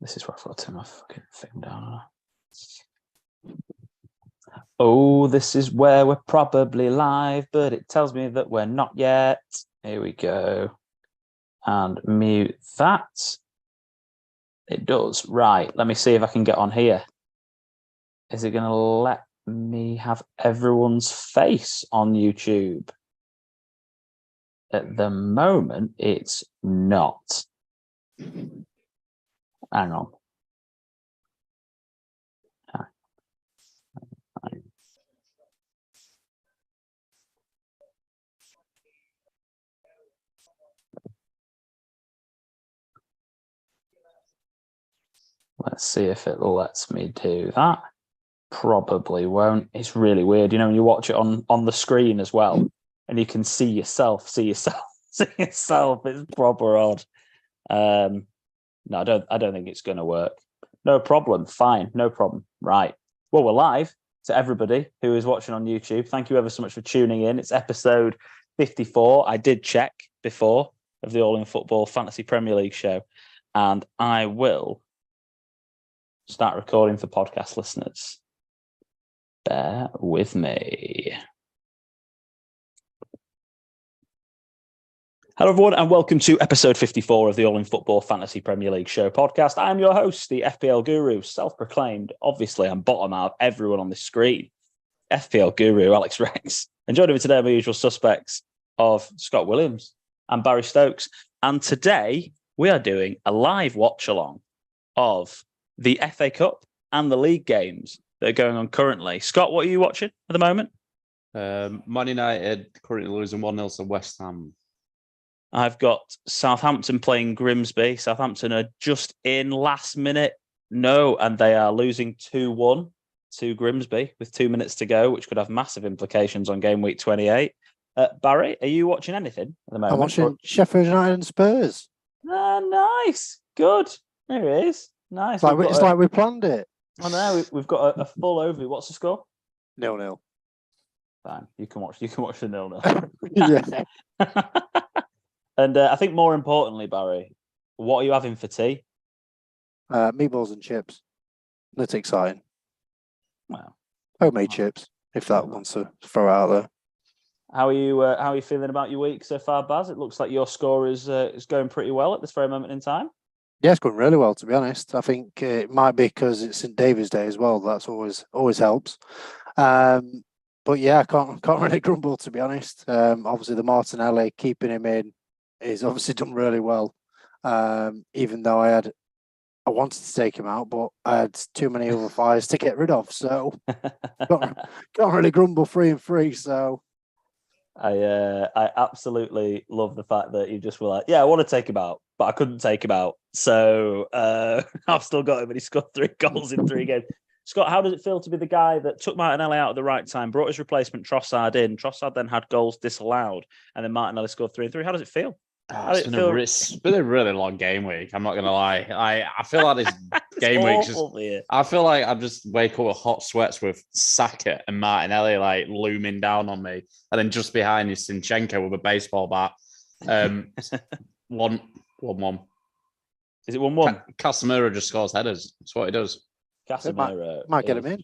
This is where I've got to turn my fucking thing down. Oh, this is where we're probably live, but it tells me that we're not yet. Here we go. And mute that. It does. Right. Let me see if I can get on here. Is it going to let me have everyone's face on YouTube? At the moment, it's not. Hang on. Let's see if it lets me do that. Probably won't. It's really weird. You know, when you watch it on the screen as well, and you can see yourself. It's proper odd. No, I don't think it's going to work. No problem. Fine. No problem. Right. Well, we're live to everybody who is watching on YouTube. Thank you ever so much for tuning in. It's episode 54. I did check before of the All in Football Fantasy Premier League show, and I will start recording for podcast listeners. Bear with me. Hello, everyone, and welcome to episode 54 of the All in Football Fantasy Premier League show podcast. I'm your host, the FPL guru, self-proclaimed. Obviously, I'm bottom out of everyone on this screen. FPL guru, Alex Rex. And joining me today are my usual suspects of Scott Williams and Barry Stokes. And today, we are doing a live watch-along of the FA Cup and the league games that are going on currently. Scott, what are you watching at the moment? Man United currently losing 1-0 to West Ham. I've got Southampton playing Grimsby. Southampton are just in last minute. No, and they are losing 2-1 to Grimsby with 2 minutes to go, which could have massive implications on game week 28. Barry, are you watching anything at the moment? I'm watching Sheffield United and Spurs. Nice. Good. There it is. Nice. It's like we planned it. I know. We've got a full overview. What's the score? 0-0. Fine. You can watch the 0-0. Yeah. And I think more importantly, Barry, what are you having for tea? Meatballs and chips. That's exciting. Wow. Homemade chips, if that wants to throw out there. How are you feeling about your week so far, Baz? It looks like your score is going pretty well at this very moment in time. Yeah, it's going really well, to be honest. I think it might be because it's St. David's Day as well. That's always helps. But yeah, I can't really grumble, to be honest. Obviously, the Martinelli, keeping him in, is obviously done really well. Even though I wanted to take him out, but I had too many other fires to get rid of. So can't really grumble 3-3. So I absolutely love the fact that you just were like, yeah, I want to take him out, but I couldn't take him out. So I've still got him, and he scored 3 goals in 3 games. Scott, how does it feel to be the guy that took Martinelli out at the right time, brought his replacement Trossard in? Trossard then had goals disallowed, and then Martinelli scored 3 and 3. How does it feel? It's been a really long game week. I'm not going to lie. I feel like this game week I feel like I just wake up with hot sweats with Saka and Martinelli like looming down on me, and then just behind is Zinchenko with a baseball bat. 1-1. Is it 1-1? Casemiro just scores headers. That's what he does. Casemiro might get him in.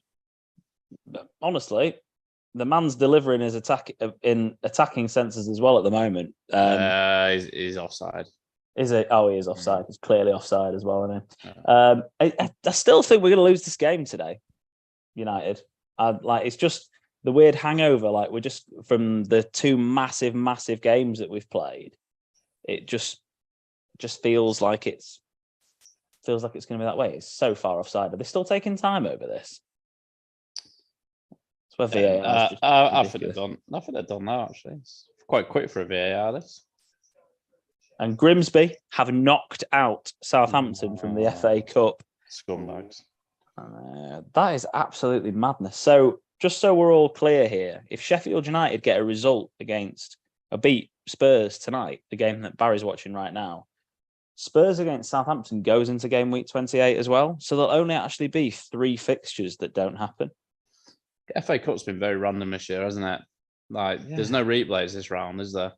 Honestly, the man's delivering his attacking senses as well at the moment. He's offside. Is it? Oh, he is offside. He's clearly offside as well, isn't he? I still think we're going to lose this game today, United. It's just the weird hangover. Like, we're just from the 2 massive games that we've played. It just feels like it's going to be that way. It's so far offside. Are they still taking time over this? I think they've done that, actually. It's quite quick for a VAR, this. And Grimsby have knocked out Southampton from the FA Cup. Scumbags. That is absolutely madness. So, just so we're all clear here, if Sheffield United get a result beat Spurs tonight, the game that Barry's watching right now, Spurs against Southampton goes into game week 28 as well. So there'll only actually be 3 fixtures that don't happen. The FA Cup's been very random this year, hasn't it? There's no replays this round, is there?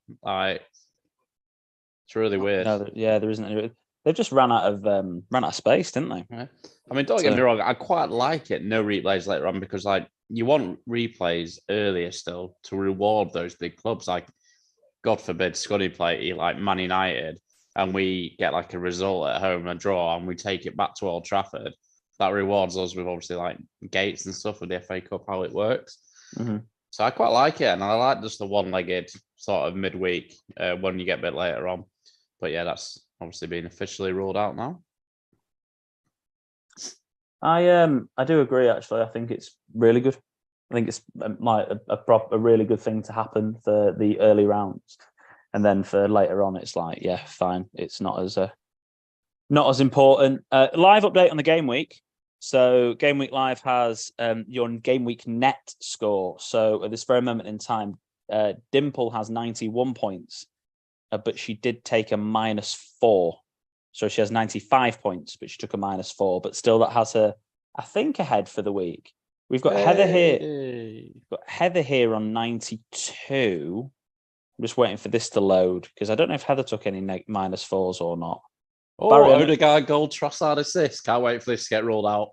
It's really weird. No, there isn't any. They've just ran out of space, didn't they? Yeah. I mean, don't get me wrong. I quite like it. No replays later on because you want replays earlier still to reward those big clubs. Like, God forbid, Scuddy play like Man United, and we get like a result at home, a draw, and we take it back to Old Trafford. That rewards us with obviously like gates and stuff with the FA Cup, how it works. Mm-hmm. So I quite like it, and I like just the one-legged sort of midweek when you get a bit later on. But yeah, that's obviously been officially ruled out now. I do agree. Actually, I think it's really good. I think it's like a really good thing to happen for the early rounds, and then for later on, it's like, yeah, fine. It's not as important. Live update on the game week. So Game Week Live has your Game Week net score. So at this very moment in time, Dimple has 91 points, but she did take a -4. So she has 95 points, but she took a -4. But still, that has her, I think, ahead for the week. We've got Heather here. We've got Heather here on 92. I'm just waiting for this to load because I don't know if Heather took any -4s or not. Oh, Barry, Odegaard goal, Trossard assist. Can't wait for this to get rolled out.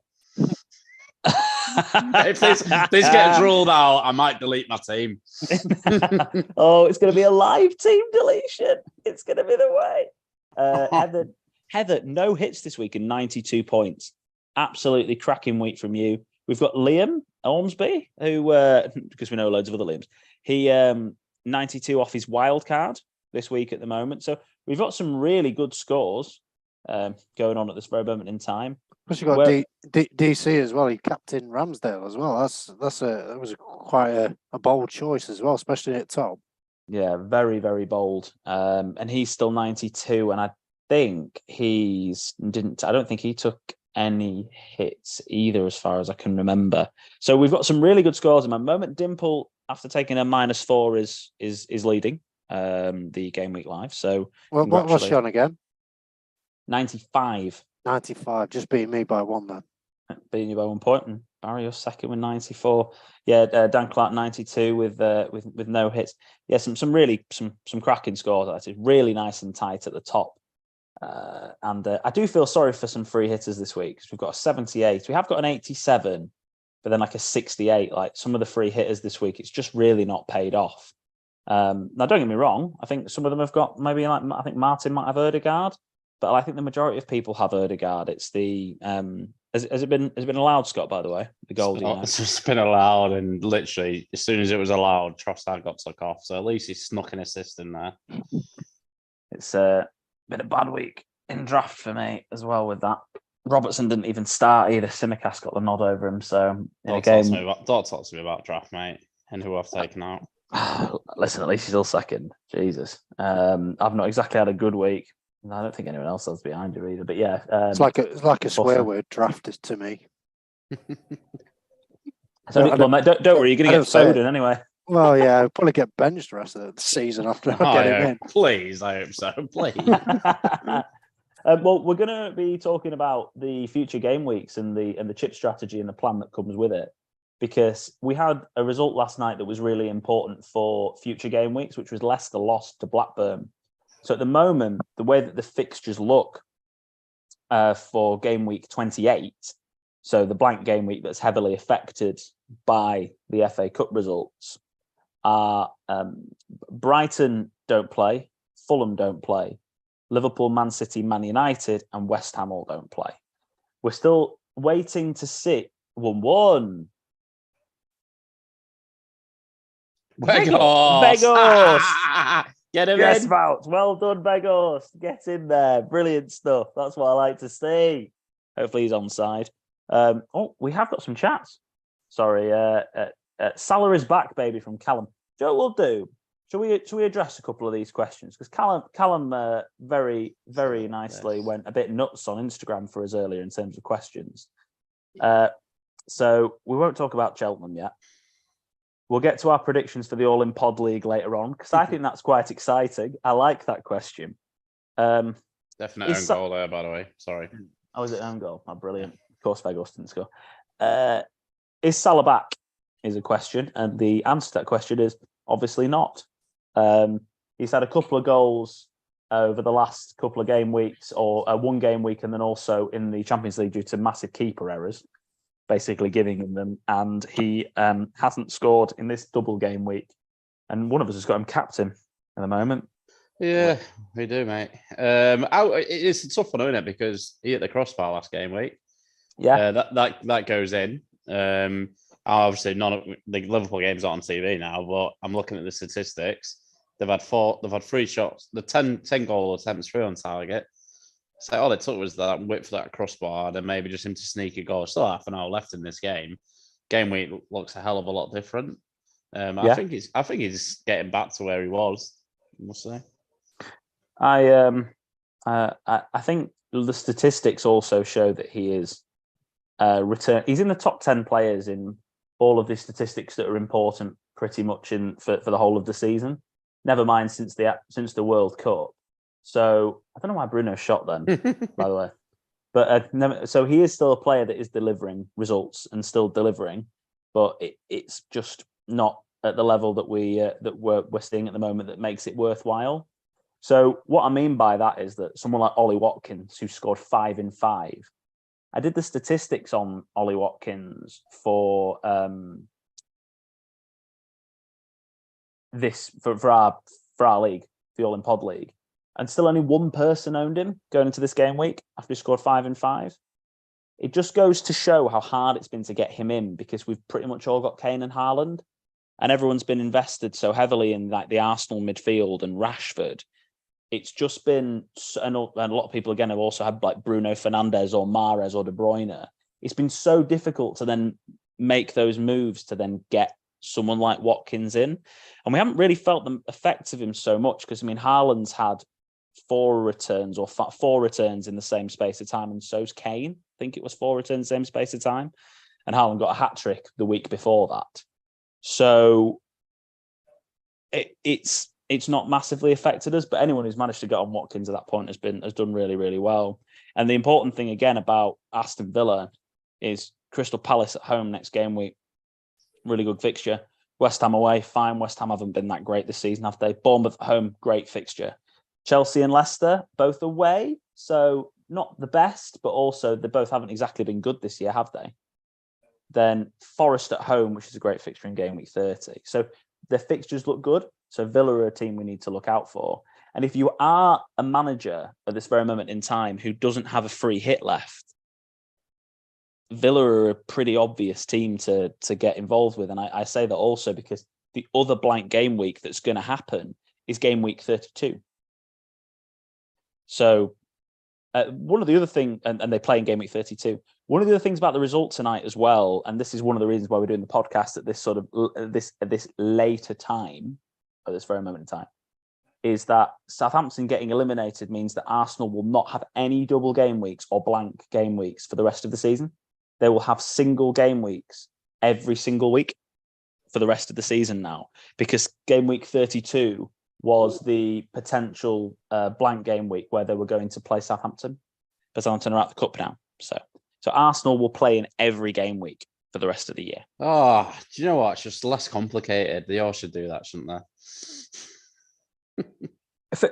If this gets ruled out, I might delete my team. Oh, it's going to be a live team deletion. It's going to be the way. Heather, no hits this week and 92 points. Absolutely cracking week from you. We've got Liam Ormsby, who, because we know loads of other Liams, he 92 off his wild card this week at the moment. So we've got some really good scores going on at this very moment in time. Plus, you've got DC as well. He captained Ramsdale as well. That was quite a bold choice as well, especially at top. Yeah, very, very bold. And he's still 92, and I think I don't think he took any hits either, as far as I can remember. So we've got some really good scores at the moment. Dimple, after taking a -4, is leading the Game Week Live. So what's she on again? 95. 95, just beating me by 1 then. Beating you by 1 point, and Barry, you're second with 94. Yeah, Dan Clark 92 with no hits. Yeah, some really cracking scores. It's really nice and tight at the top. And I do feel sorry for some free hitters this week because we've got a 78. We have got an 87, but then like a 68. Like some of the free hitters this week, it's just really not paid off. Now, don't get me wrong. I think some of them have got maybe like I think Martin might have Odegaard, but I think the majority of people have Odegaard. It's the has it been allowed, Scott? By the way, the goal. It's been allowed, and literally as soon as it was allowed, Trossard got took off. So at least he snuck an assist in there. It's been a bad week in draft for me as well with that. Robertson didn't even start either. Simicast got the nod over him. So don't talk to me about draft, mate, and who I've taken out. Listen, at least he's still second. Jesus, I've not exactly had a good week. I don't think anyone else has behind you either. But yeah, it's like a swear word drafted to me. Mate, don't worry, you're going to get Foden anyway. Well, yeah, I'll probably get benched the rest of the season after I get him in. Please, I hope so. Please. Well, we're going to be talking about the future game weeks and the chip strategy and the plan that comes with it, because we had a result last night that was really important for future game weeks, which was Leicester lost to Blackburn. So at the moment, the way that the fixtures look for game week 28, so the blank game week that's heavily affected by the FA Cup results, are Brighton don't play, Fulham don't play, Liverpool, Man City, Man United, and West Ham all don't play. We're still waiting to see 1-1. Begos! Get him yes, in. Mout. Well done, Begos. Get in there. Brilliant stuff. That's what I like to see. Hopefully he's onside. We have got some chats. Sorry. Salah is back, baby, from Callum. Joe, we'll do. Shall we address a couple of these questions? Because Callum very, very nicely went a bit nuts on Instagram for us earlier in terms of questions. So we won't talk about Cheltenham yet. We'll get to our predictions for the All-In Pod League later on, because I think that's quite exciting. I like that question. Definite own goal there, by the way. Sorry. Oh, is it own goal? Oh, brilliant. Of course, Vegas didn't score. Is Salah back? Is a question. And the answer to that question is, Obviously not. He's had a couple of goals over the last couple of game weeks, or one game week, and then also in the Champions League due to massive keeper errors, basically giving him them. And he hasn't scored in this double game week. And one of us has got him captain at the moment. Yeah, we do, mate. It's a tough one, isn't it? Because he hit the crossbar last game week. Yeah, that goes in. Obviously, none of the Liverpool games are on TV now, but I'm looking at the statistics. They've had 3 shots. The 10 goal attempts, 3 on target. So all it took was that whip for that crossbar, and maybe just him to sneak a goal. Still half an hour left in this game. Game week looks a hell of a lot different. I think he's getting back to where he was. I must say. I think the statistics also show that he is return. He's in the top 10 players in all of the statistics that are important, pretty much for the whole of the season. Never mind since the World Cup. So I don't know why Bruno shot then, by the way. But so he is still a player that is delivering results and still delivering, but it's just not at the level that we're seeing at the moment that makes it worthwhile. So what I mean by that is that someone like Ollie Watkins, who scored 5 in 5, I did the statistics on Ollie Watkins for our league, the All in Pod League, and still only one person owned him going into this game week after he scored 5 in 5. It just goes to show how hard it's been to get him in, because we've pretty much all got Kane and Haaland, and everyone's been invested so heavily in like the Arsenal midfield and Rashford. It's just been, and a lot of people again have also had like Bruno Fernandes or Mahrez or De Bruyne. It's been so difficult to then make those moves to then get someone like Watkins in, and we haven't really felt the effects of him so much, because I mean Haaland's had 4 returns in the same space of time, and so's Kane. I think it was 4 returns in the same space of time, and Haaland got a hat trick the week before that. So it's not massively affected us, but anyone who's managed to get on Watkins at that point has done really, really well. And the important thing again about Aston Villa is Crystal Palace at home next game week. Really good fixture. West Ham away, fine. West Ham haven't been that great this season, have they? Bournemouth at home, great fixture. Chelsea and Leicester, both away, so not the best, but also they both haven't exactly been good this year, have they? Then Forest at home, which is a great fixture in game week 30. So their fixtures look good. So Villa are a team we need to look out for. And if you are a manager at this very moment in time who doesn't have a free hit left, Villa are a pretty obvious team to get involved with. And I say that also because the other blank game week that's going to happen is game week 32. So one of the other things, and they play in game week 32, one of the other things about the result tonight as well, and this is one of the reasons why we're doing the podcast at this sort of this later time, at this very moment in time, is that Southampton getting eliminated means that Arsenal will not have any double game weeks or blank game weeks for the rest of the season. They will have single game weeks every single week for the rest of the season now, because game week 32 was the potential blank game week where they were going to play Southampton. But Southampton are out the cup now. So Arsenal will play in every game week for the rest of the year. Oh, do you know what? It's just less complicated. They all should do that, shouldn't they?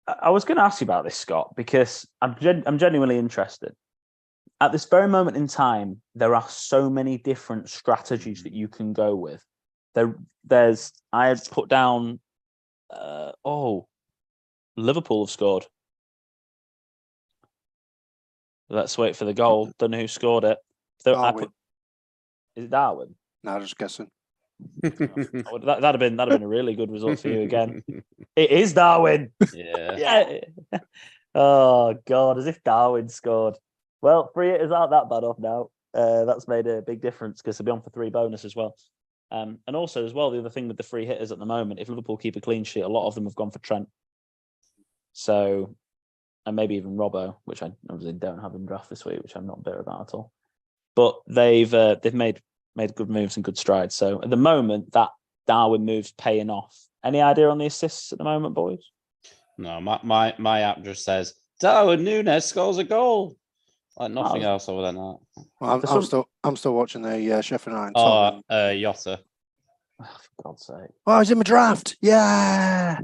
I was going to ask you about this, Scott, because I'm genuinely interested. At this very moment in time, there are so many different strategies that you can go with. I had put down, Liverpool have scored. Let's wait for the goal. Don't know who scored it. Is it Darwin? No, just guessing. That'd have been a really good result for you again. It is Darwin. Yeah. Oh God, as if Darwin scored. Well, 3 hitters aren't that bad off now. That's made a big difference because they'll be on for 3 bonus as well. And also as well, the other thing with the 3 hitters at the moment, if Liverpool keep a clean sheet, a lot of them have gone for Trent. So, and maybe even Robbo, which I obviously don't have in draft this week, which I'm not bitter about at all. But they've made good moves and good strides. So at the moment, that Darwin move's paying off. Any idea on the assists at the moment, boys? No, my app just says Darwin Núñez scores a goal. Like nothing else other than that. Well, I'm still watching the Sheffield United. Jota. Oh, for God's sake. Oh, I was in my draft. Yeah.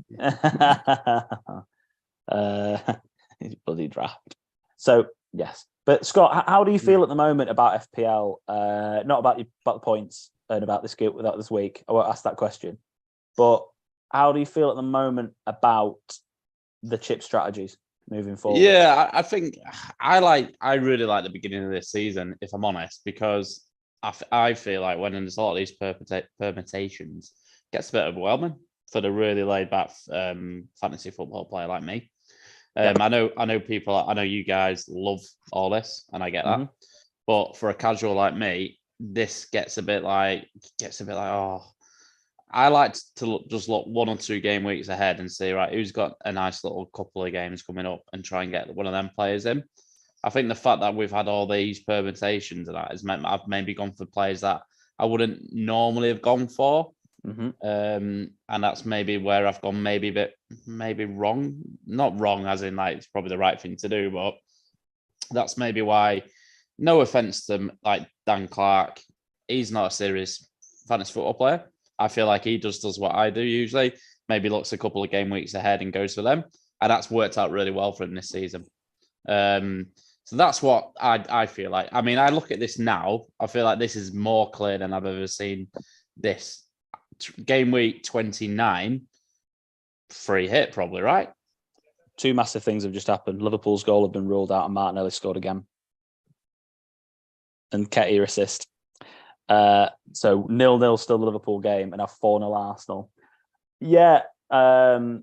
Bloody draft. So, yes. But, Scott, how do you feel at the moment about FPL? Not about the points and about this week. I won't ask that question. But how do you feel at the moment about the chip strategies moving forward? Yeah, I think I really like the beginning of this season, if I'm honest, because I feel like when there's a lot of these permutations, it gets a bit overwhelming for the really laid back fantasy football player like me. I know people. I know you guys love all this, and I get that. But for a casual like me, this gets a bit like oh. I like to just look 1 or 2 game weeks ahead and see, right, who's got a nice little couple of games coming up and try and get one of them players in. I think the fact that we've had all these permutations and that has meant I've maybe gone for players that I wouldn't normally have gone for. And that's maybe where I've gone maybe wrong. Not wrong as in like it's probably the right thing to do, but that's maybe why, no offense to like Dan Clark, he's not a serious fantasy football player. I feel like he just does what I do usually, maybe looks a couple of game weeks ahead and goes for them. And that's worked out really well for him this season. So that's what I feel like. I mean, I look at this now, I feel like this is more clear than I've ever seen this. Game week 29, free hit probably, right? 2 massive things have just happened. Liverpool's goal had been ruled out and Martinelli scored again. And Ketty assist. So 0-0 still the Liverpool game, and now 4-0 Arsenal. Yeah, the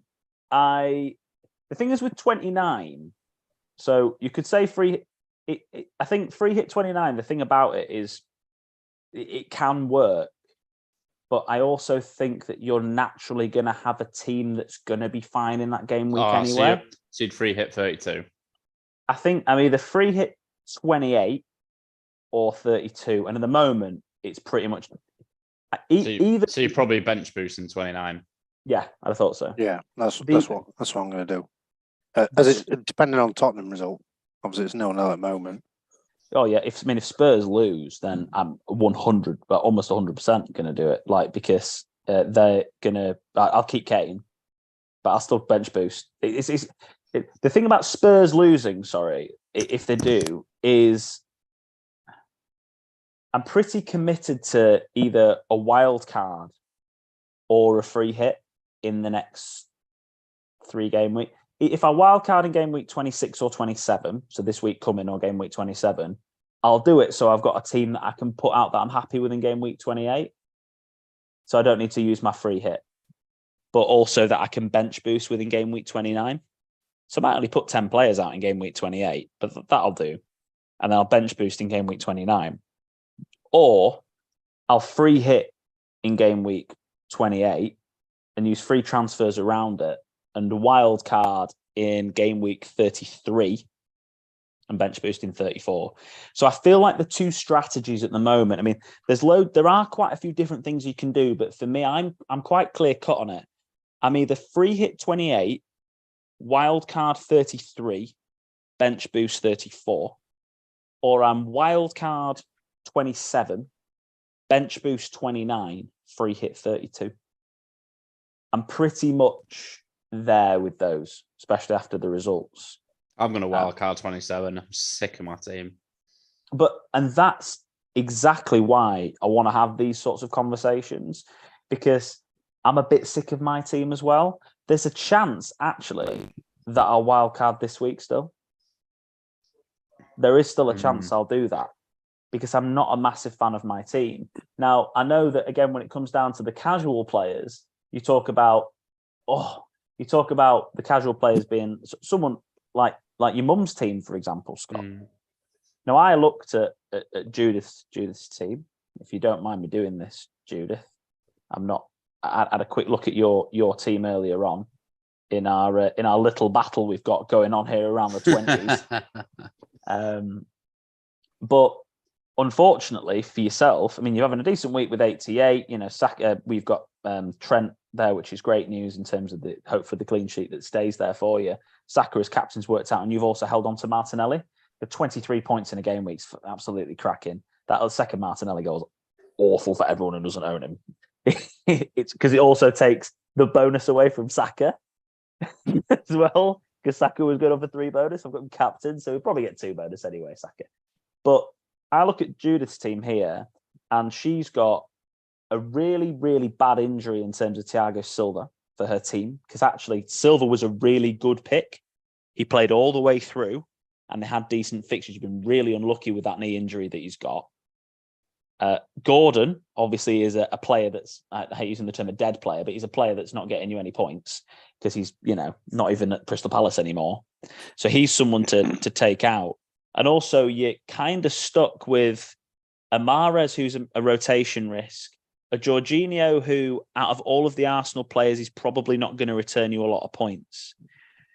thing is with 29, so you could say I think free hit 29. The thing about it is it can work, but I also think that you're naturally going to have a team that's going to be fine in that game week anyway. So you'd free hit 32. I think I'm either free hit 28 or 32, and at the moment it's pretty much either. So you probably bench boost in 29. Yeah, I thought so. Yeah, that's what I'm going to do. Depending on Tottenham result, obviously it's 0-0 at the moment. Oh yeah, if Spurs lose, then I'm 100, but almost 100% going to do it. Like because they're gonna, I'll keep Kane, but I'll still bench boost. The thing about Spurs losing, if they do, is I'm pretty committed to either a wild card or a free hit in the next 3 game week. If I wild card in game week 26 or 27, so this week coming or game week 27, I'll do it so I've got a team that I can put out that I'm happy with in game week 28. So I don't need to use my free hit, but also that I can bench boost within game week 29. So I might only put 10 players out in game week 28, but that'll do. And then I'll bench boost in game week 29. Or I'll free hit in game week 28 and use free transfers around it and wild card in game week 33 and bench boost in 34. So I feel like the 2 strategies at the moment, I mean, there are quite a few different things you can do, but for me, I'm quite clear cut on it. I'm either free hit 28, wild card 33, bench boost 34, or I'm wild card 27, bench boost 29, free hit 32. I'm pretty much there with those, especially after the results. I'm going to wild card 27. I'm sick of my team. And that's exactly why I want to have these sorts of conversations, because I'm a bit sick of my team as well. There's a chance, actually, that I'll wild card this week still. There is still a chance I'll do that, because I'm not a massive fan of my team. Now, I know that, again, when it comes down to the casual players, you talk about the casual players being someone like your mum's team, for example, Scott. Now, I looked at Judith's team. If you don't mind me doing this, Judith, I had a quick look at your team earlier on in our little battle we've got going on here around the 20s. But unfortunately for yourself, I mean, you're having a decent week with 88. You know, Saka, we've got Trent there, which is great news in terms of the hope for the clean sheet that stays there for you. Saka as captain's worked out, and you've also held on to Martinelli. The 23 points in a game week's absolutely cracking. That second Martinelli goal is awful for everyone who doesn't own him. it's because it also takes the bonus away from Saka as well. Because Saka was good on for 3 bonus. I've got him captain, so we'll probably get 2 bonus anyway, Saka. But I look at Judith's team here, and she's got a really, really bad injury in terms of Thiago Silva for her team. Because actually, Silva was a really good pick. He played all the way through, and they had decent fixtures. He's been really unlucky with that knee injury that he's got. Gordon, obviously, is a player that's, I hate using the term a dead player, but he's a player that's not getting you any points because he's, not even at Crystal Palace anymore. So he's someone to take out. And also, you're kind of stuck with a Mahrez, who's a rotation risk, a Jorginho, who, out of all of the Arsenal players, is probably not going to return you a lot of points.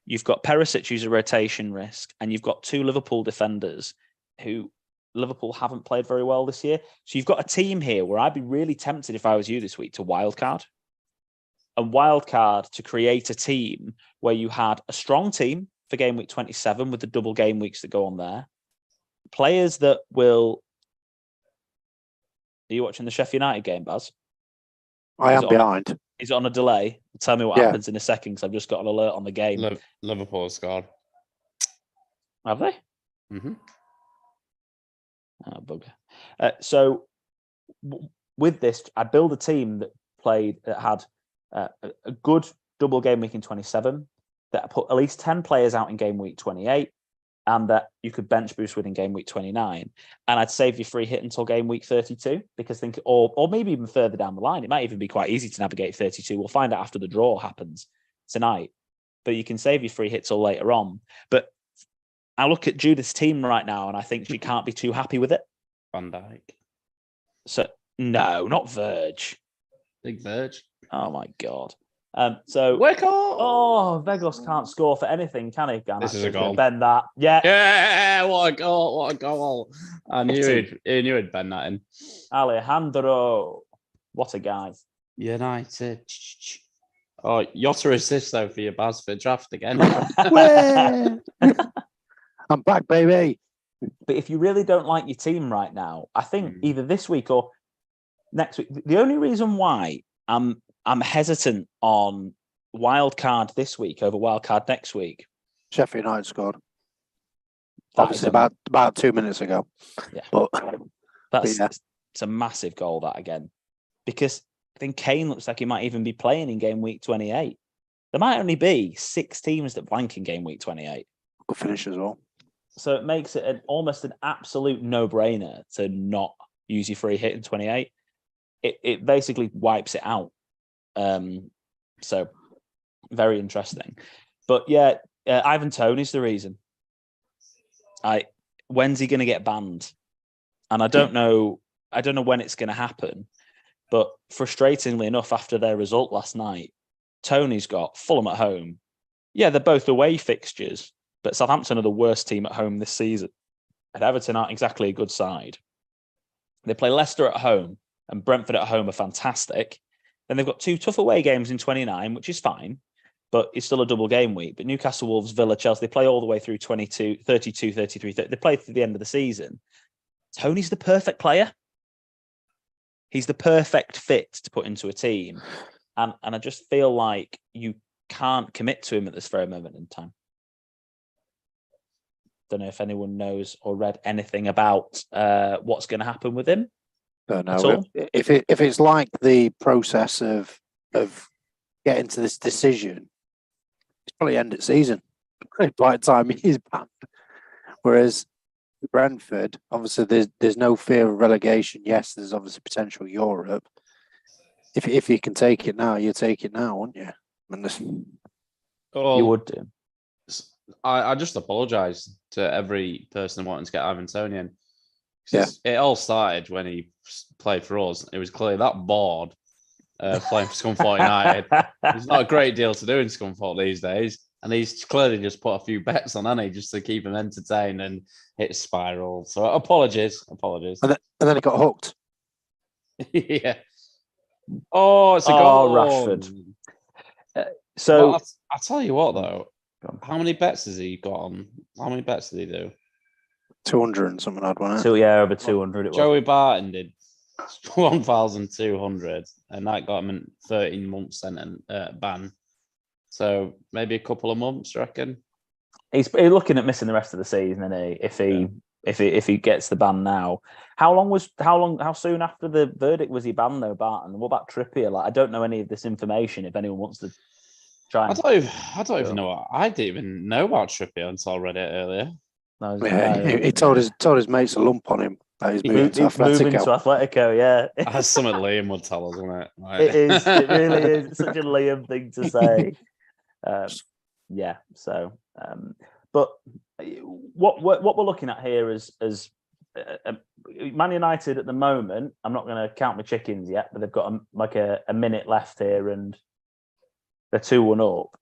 You've got Perisic, who's a rotation risk, and you've got 2 Liverpool defenders who Liverpool haven't played very well this year. So you've got a team here where I'd be really tempted, if I was you this week, to wildcard. And wildcard to create a team where you had a strong team for game week 27 with the double game weeks that go on there. Players that will... Are you watching the Sheffield United game, Baz? I am behind. Is it on a delay? Tell me what happens in a second, because I've just got an alert on the game. Liverpool scored. Have they? Mm-hmm. Oh, bugger. So with this, I build a team that had a good double game week in 27, that put at least 10 players out in game week 28, and that you could bench boost with in game week 29. And I'd save your free hit until game week 32, because or maybe even further down the line, it might even be quite easy to navigate 32. We'll find out after the draw happens tonight. But you can save your free hit till later on. But I look at Judith's team right now, and I think she can't be too happy with it. Van Dijk. So no, not Verge. Big Verge. Oh my God. So Wake up! Oh, Vegos can't score for anything, can he? This is a goal. Bend that. Yeah. Yeah, what a goal! What a goal! I knew he'd bend that in. Alejandro. What a guy. United. Oh, Yotta assist though for your Basford draft again. I'm back, baby. But if you really don't like your team right now, I think either this week or next week. The only reason why I'm hesitant on wildcard this week over wildcard next week. Sheffield United scored. Obviously, about 2 minutes ago. Yeah, but it's a massive goal that again, because I think Kane looks like he might even be playing in game week 28. There might only be 6 teams that blank in game week 28. Good finish as well. So it makes it almost an absolute no-brainer to not use your free hit in 28. It basically wipes it out. So very interesting. But yeah, Ivan Toney's the reason. When's he going to get banned? And I don't know when it's going to happen. But frustratingly enough, after their result last night, Toney's got Fulham at home. Yeah, they're both away fixtures, but Southampton are the worst team at home this season. And Everton aren't exactly a good side. They play Leicester at home, and Brentford at home are fantastic. Then they've got 2 tough away games in 29, which is fine, but it's still a double game week. But Newcastle, Wolves, Villa, Chelsea, they play all the way through 32, 33, 30. They play through the end of the season. Toney's the perfect player. He's the perfect fit to put into a team. And I just feel like you can't commit to him at this very moment in time. Don't know if anyone knows or read anything about what's going to happen with him. Don't know. If it's like the process of getting to this decision, it's probably end of season by the time he's banned. Whereas Brentford, obviously, there's no fear of relegation. Yes, there's obviously potential Europe. If you can take it now, you take it now, wouldn't you? You would do. I just apologise to every person wanting to get Ivan Toney in. Yeah. It all started when he played for us. It was clearly that bored playing for Scunthorpe United. There's not a great deal to do in Scunthorpe these days. And he's clearly just put a few bets on, hasn't he, just to keep him entertained and hit spiral. So apologies. And then he got hooked. Yeah. Oh, it's a goal. Rashford. So I'll tell you what, though. How many bets has he got on? How many bets did he do? 200 and something odd, wasn't it? So yeah, over 200 it was. Joey Barton did 1,200, and that got him a 13-month sentence ban. So maybe a couple of months, I reckon. He's looking at missing the rest of the season, isn't he? If he gets the ban now. How soon after the verdict was he banned though, Barton? What about Trippier? Like, I don't know any of this information. If anyone wants to try, I don't even know. I didn't even know about Trippier until I read it earlier. He told his mates a lump on him. He's moving to Atletico, yeah. That's something Liam would tell us, isn't it? Right. It is. It really is. It's such a Liam thing to say. Yeah. So, but what we're looking at here is Man United at the moment. I'm not going to count my chickens yet, but they've got a minute left here, and they're 2-1 up.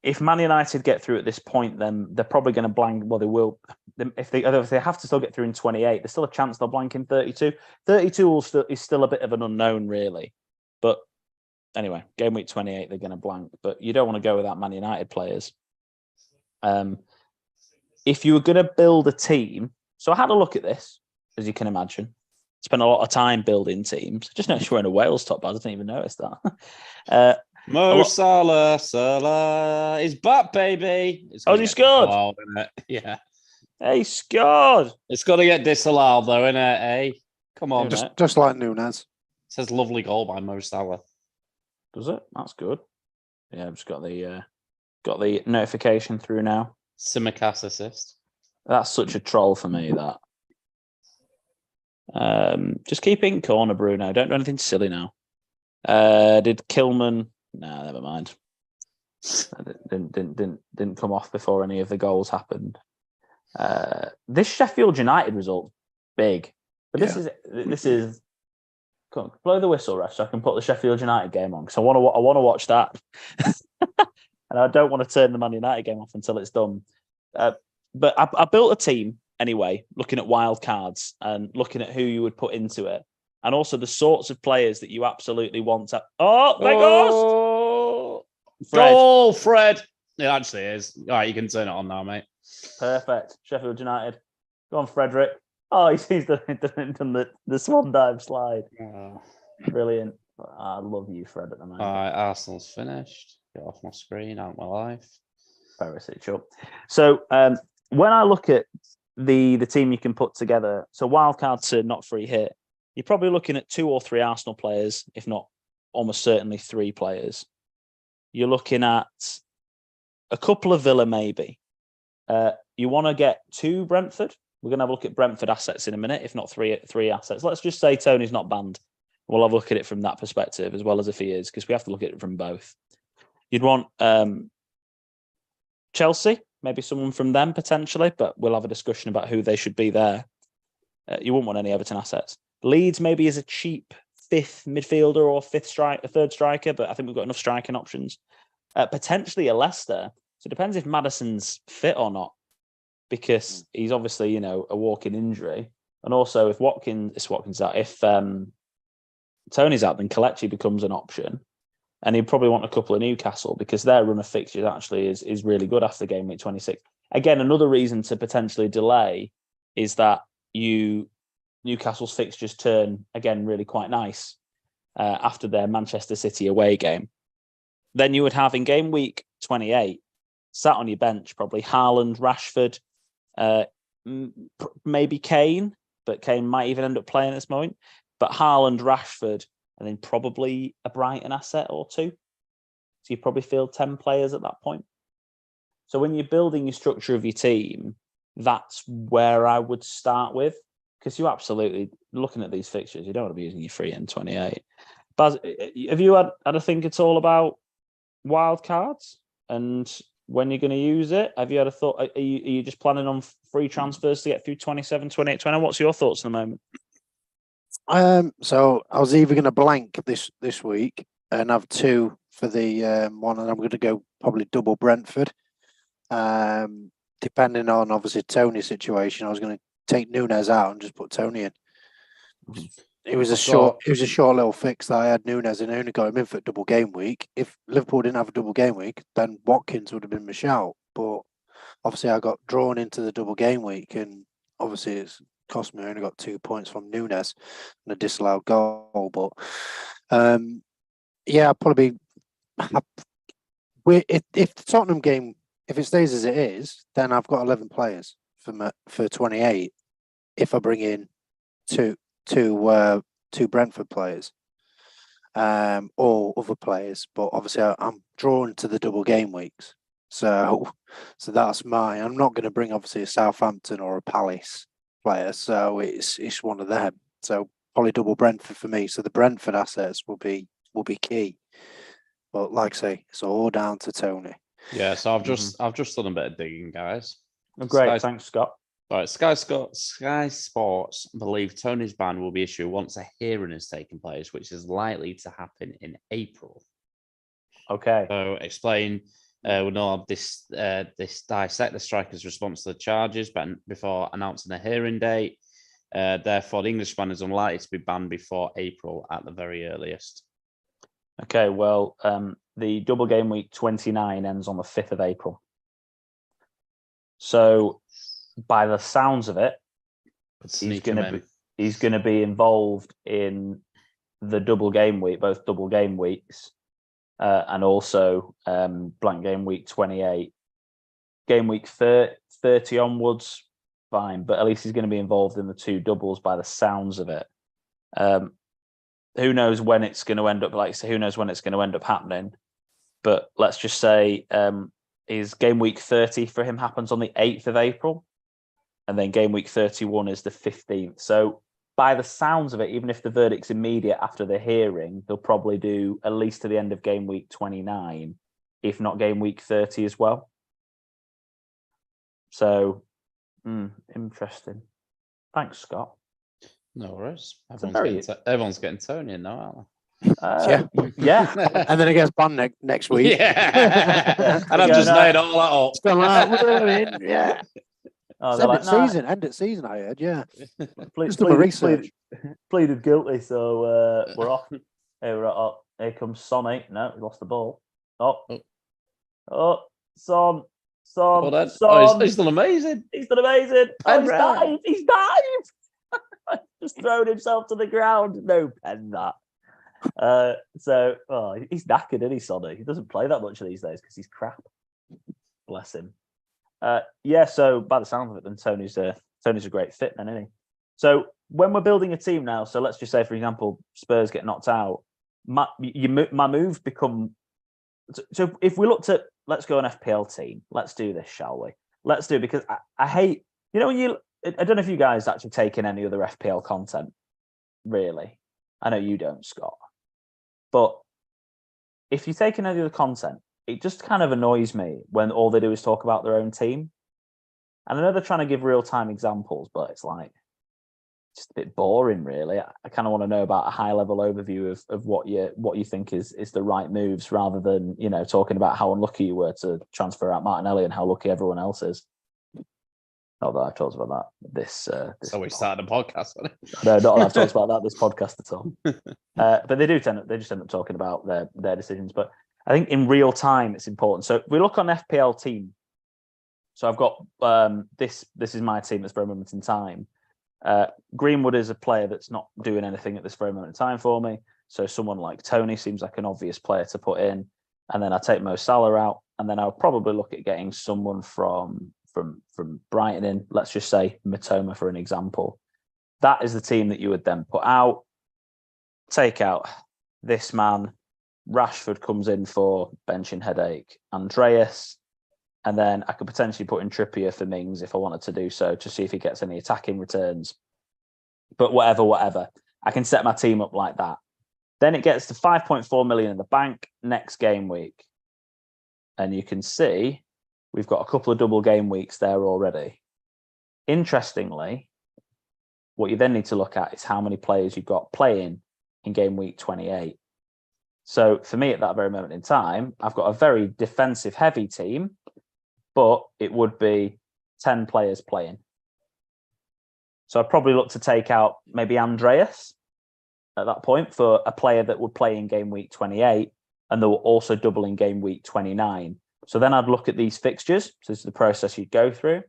If Man United get through at this point, then they're probably going to blank. Well, they will. If they have to still get through in 28, there's still a chance they'll blank in 32. 32 is still a bit of an unknown, really. But anyway, game week 28, they're going to blank. But you don't want to go without Man United players. If you were going to build a team, so I had a look at this, as you can imagine. Spent a lot of time building teams. Just noticed we're in a Wales top bars. I didn't even notice that. Mo Salah is back, baby. He scored? Yeah. He scored. It's got to get disallowed, though, innit? Eh? Come on. Just like Nunez. It says lovely goal by Mo Salah. Does it? That's good. Yeah, I've just got the notification through now. Simicast assist. That's such a troll for me, that. Just keep it in corner, Bruno. Don't do anything silly now. Did Kilman... No, never mind. Didn't come off before any of the goals happened. This Sheffield United result, big, but this is. Come on, blow the whistle, ref, so I can put the Sheffield United game on, because I want to watch that, and I don't want to turn the Man United game off until it's done. But I built a team anyway, looking at wild cards and looking at who you would put into it. And also the sorts of players that you absolutely want to... Oh, there goes! Fred. Goal, Fred! It actually is. All right, you can turn it on now, mate. Perfect. Sheffield United. Go on, Frederick. Oh, he's done the swan dive slide. Oh. Brilliant. I love you, Fred, at the moment. All right, Arsenal's finished. Get off my screen, out my life. Perisic up. So when I look at the team you can put together, so wildcard to not free hit, you're probably looking at 2 or 3 Arsenal players, if not almost certainly 3 players. You're looking at a couple of Villa, maybe. You want to get 2 Brentford. We're going to have a look at Brentford assets in a minute, if not 3 assets. Let's just say Tony's not banned. We'll have a look at it from that perspective, as well as if he is, because we have to look at it from both. You'd want Chelsea, maybe someone from them potentially, but we'll have a discussion about who they should be there. You wouldn't want any Everton assets. Leeds maybe is a cheap 5th midfielder or 3rd striker, but I think we've got enough striking options. Potentially a Leicester. So it depends if Maddison's fit or not, because he's obviously, a walking injury. And also if Watkins out, if Tony's out, then Kelechi becomes an option. And he'd probably want a couple of Newcastle, because their run of fixtures actually is really good after game week 26. Again, another reason to potentially delay is that Newcastle's fixtures turn, again, really quite nice after their Manchester City away game. Then you would have in game week 28, sat on your bench, probably Haaland, Rashford, maybe Kane, but Kane might even end up playing at this moment. But Haaland, Rashford, and then probably a Brighton asset or 2. So you probably field 10 players at that point. So when you're building your structure of your team, that's where I would start with, because you absolutely, looking at these fixtures, you don't want to be using your free in 28. Baz, have you had a think at all about wild cards and when you're going to use it? Have you had a thought? Are you just planning on free transfers to get through 27, 28, 20? What's your thoughts at the moment? So I was either going to blank this week and have 2 for the one, and I'm going to go probably double Brentford. Depending on obviously Tony's situation, I was going to take Nunez out and just put Tony in. It was a short little fix that I had Nunez and I only got him in for a double game week. If Liverpool didn't have a double game week, then Watkins would have been my shout. But obviously I got drawn into the double game week, and obviously it's cost me. I only got 2 points from Nunes and a disallowed goal. But yeah, I'll probably if the Tottenham game, if it stays as it is, then I've got 11 players for 28. If I bring in two Brentford players, or other players, but obviously I'm drawn to the double game weeks. So that's mine. I'm not going to bring obviously a Southampton or a Palace player, so it's one of them. So probably double Brentford for me. So the Brentford assets will be key. But like I say, it's all down to Tony. Yeah, so I've just done a bit of digging, guys. Oh, great, thanks, Scott. All right, Sky Sports believe Tony's ban will be issued once a hearing has taken place, which is likely to happen in April. Okay. So explain. We'll know this dissect the striker's response to the charges, but before announcing a hearing date. Therefore, the Englishman is unlikely to be banned before April at the very earliest. Okay, well, the double game week 29 ends on the 5th of April. So, by the sounds of it, he's going to be involved in the double game week, both double game weeks, and also blank game week 28. Game week 30 onwards, fine, but at least he's going to be involved in the two doubles by the sounds of it. Who knows when it's going to end up, who knows when it's going to end up happening. But let's just say his game week 30 for him happens on the 8th of April. And then game week 31 is the 15th. So by the sounds of it, even if the verdict's immediate after the hearing, they'll probably do at least to the end of game week 29, if not game week 30 as well. So, interesting. Thanks, Scott. No worries. Everyone's getting Tony in now, aren't they? Yeah. And then it gets banned next week. Yeah. And I've just made all that up. It's gone like, yeah. Oh, end of season, I heard, yeah. Just do my research. Pleaded guilty, so we're off. Here comes Sonny. No, he lost the ball. Son. Oh, he's done amazing. He's done amazing. He's dived. Just thrown himself to the ground. No pen that. He's knackered, isn't he, Sonny? He doesn't play that much these days because he's crap. Bless him. So by the sound of it, then Tony's a great fit, then, isn't he? So when we're building a team now, so let's just say, for example, Spurs get knocked out, my moves become. So if we looked at, let's go an FPL team, let's do this, shall we? Let's do it, because I hate, when I don't know if you guys actually take in any other FPL content, really. I know you don't, Scott. But if you take in any other content, it just kind of annoys me when all they do is talk about their own team. And I know they're trying to give real-time examples, but it's just a bit boring, really. I kind of want to know about a high-level overview of what you think is the right moves, rather than, talking about how unlucky you were to transfer out Martinelli and how lucky everyone else is. Not that I've talked about that. So we started a podcast on it. No, not that I've talked about that this podcast at all. But they just end up talking about their decisions. But I think in real time it's important. So if we look on FPL team, so I've got this is my team at this very moment in time. Greenwood is a player that's not doing anything at this very moment in time for me. So someone like Tony seems like an obvious player to put in. And then I take Mo Salah out, and then I'll probably look at getting someone from Brighton in. Let's just say Matoma, for an example. That is the team that you would then put out. Take out this man. Rashford comes in for benching headache. Andreas. And then I could potentially put in Trippier for Mings if I wanted to do so, to see if he gets any attacking returns. But whatever. I can set my team up like that. Then it gets to 5.4 million in the bank next game week. And you can see we've got a couple of double game weeks there already. Interestingly, what you then need to look at is how many players you've got playing in game week 28. So for me, at that very moment in time, I've got a very defensive heavy team, but it would be 10 players playing. So I'd probably look to take out maybe Andreas at that point for a player that would play in game week 28, and they will also double in game week 29. So then I'd look at these fixtures. So this is the process you'd go through.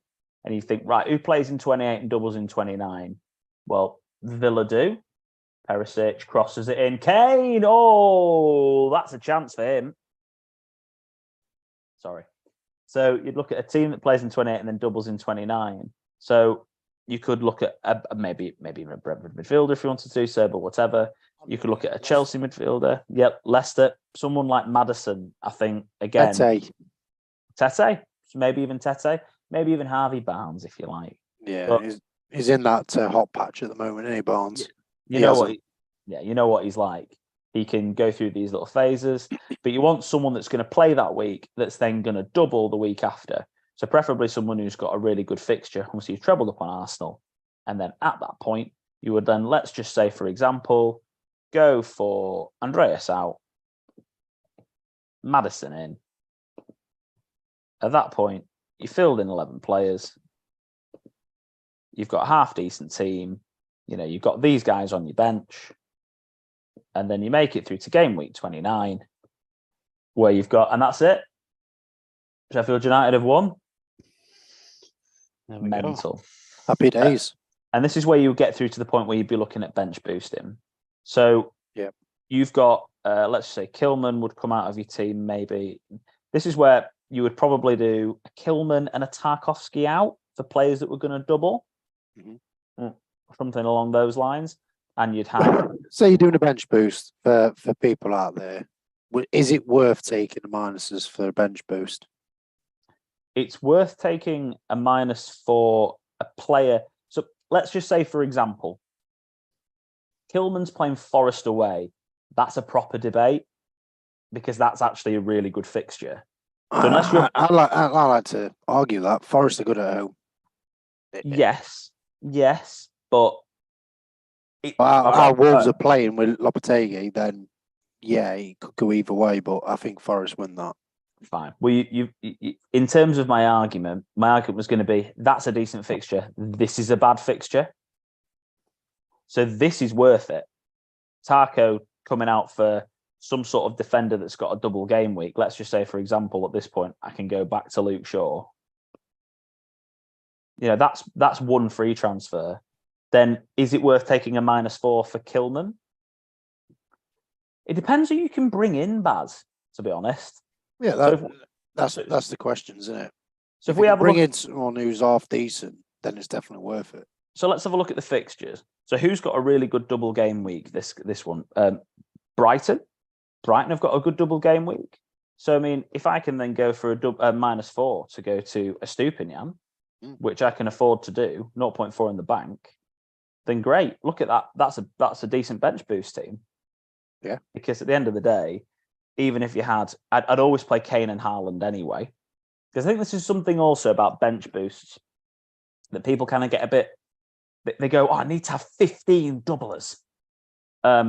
and you think, right, who plays in 28 and doubles in 29? Well, Villa do. Perisic crosses it in. Kane! Oh, that's a chance for him. Sorry. So you'd look at a team that plays in 28 and then doubles in 29. So you could look at maybe even a Brentford midfielder if you wanted to do so, but whatever. You could look at a Chelsea midfielder. Yep, Leicester. Someone like Maddison, I think, again. Tete. Maybe even Tete. Maybe even Harvey Barnes, if you like. Yeah, but he's in that hot patch at the moment, isn't he, Barnes? You know what he's like. He can go through these little phases, but you want someone that's going to play that week that's then going to double the week after. So preferably someone who's got a really good fixture. Obviously, you've trebled upon Arsenal. And then at that point, you would then, let's just say, for example, go for Andreas out, Maddison in. At that point, you filled in 11 players. You've got a half-decent team. You've got these guys on your bench. And then you make it through to game week 29, where you've got, and that's it. Sheffield United have won. Mental. Go. Happy days. And this is where you get through to the point where you'd be looking at bench boosting. So you've got, let's say, Kilman would come out of your team maybe. This is where you would probably do a Kilman and a Tarkovsky out for players that were going to double. Mm-hmm. Something along those lines. And you'd have... Say you're doing a bench boost for people out there. Is it worth taking the minuses for a bench boost? It's worth taking a minus for a player. So let's just say, for example, Kilman's playing Forest away. That's a proper debate because that's actually a really good fixture. So unless I like to argue that Forest are good at home. Yes, but how Wolves are playing with Lopetegui, then it could go either way. But I think Forest win that. Fine. Well, you in terms of my argument was going to be that's a decent fixture. This is a bad fixture. So this is worth it. Tarko coming out for some sort of defender that's got a double game week. Let's just say, for example, at this point, I can go back to Luke Shaw. That's one free transfer. Then is it worth taking a -4 for Kilman? It depends who you can bring in, Baz, to be honest. Yeah, that's the question, isn't it? So if we have bring in someone who's half decent, then it's definitely worth it. So let's have a look at the fixtures. So who's got a really good double game week? This one, Brighton. Brighton have got a good double game week. So I mean, if I can then go for a -4 to go to Estupinian, which I can afford to do, 0.4 in the bank, then great. Look at that. That's a decent bench boost team. Yeah. Because at the end of the day, even if you had, I'd always play Kane and Haaland anyway. Because I think this is something also about bench boosts that people kind of get a bit, they go, I need to have 15 doublers.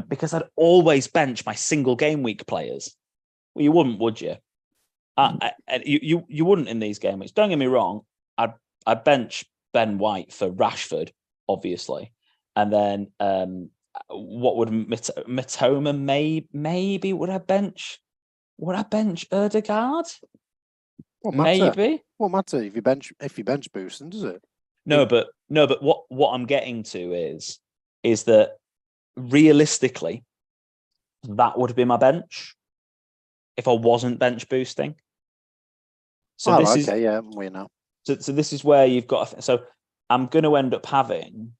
Because I'd always bench my single game week players. Well, you wouldn't, would you? You wouldn't in these game weeks. Don't get me wrong. I'd bench Ben White for Rashford, obviously. And then what would Matoma maybe would I bench? Would I bench Erdegaard? Maybe. What matter if you bench boosting, does it? No, but what I'm getting to is that realistically, that would be my bench if I wasn't bench boosting. So we know. So this is where you've got. So I'm going to end up having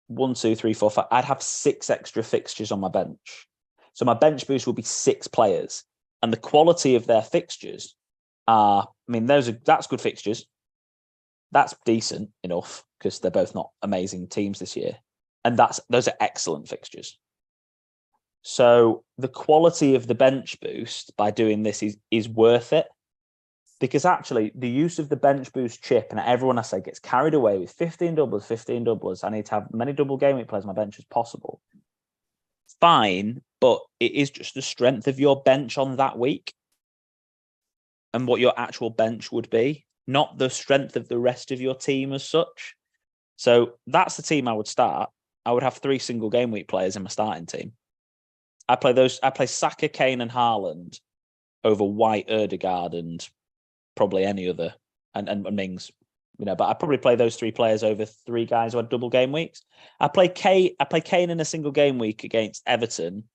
1, 2, 3, 4, 5. I'd have 6 extra fixtures on my bench. So my bench boost will be 6 players, and the quality of their fixtures are. I mean, that's good fixtures. That's decent enough because they're both not amazing teams this year, and those are excellent fixtures. So the quality of the bench boost by doing this is worth it. Because actually, the use of the bench boost chip, and everyone I say gets carried away with 15 doublers. I need to have many double game week players on my bench as possible. Fine, but it is just the strength of your bench on that week and what your actual bench would be, not the strength of the rest of your team as such. So that's the team I would start. I would have 3 single game week players in my starting team. I play Saka, Kane, and Haaland over White, Erdegaard, and probably any other, and Mings. But I probably play those 3 players over 3 guys who had double game weeks. I play Kane in a single game week against Everton.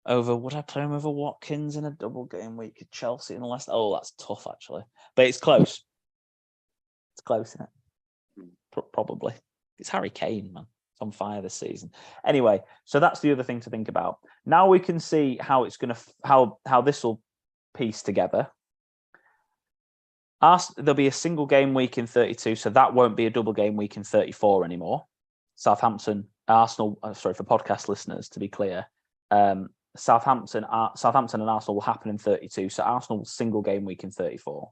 Would I play him over Watkins in a double game week at Chelsea and Leicester? Oh, that's tough actually, but it's close. It's close, isn't it? Probably. It's Harry Kane, man. It's on fire this season. Anyway, so that's the other thing to think about. Now we can see how it's going to how this will piece together. There'll be a single game week in 32, so that won't be a double game week in 34 anymore. Arsenal. Sorry, for podcast listeners, to be clear. Southampton and Arsenal will happen in 32. So Arsenal single game week in 34.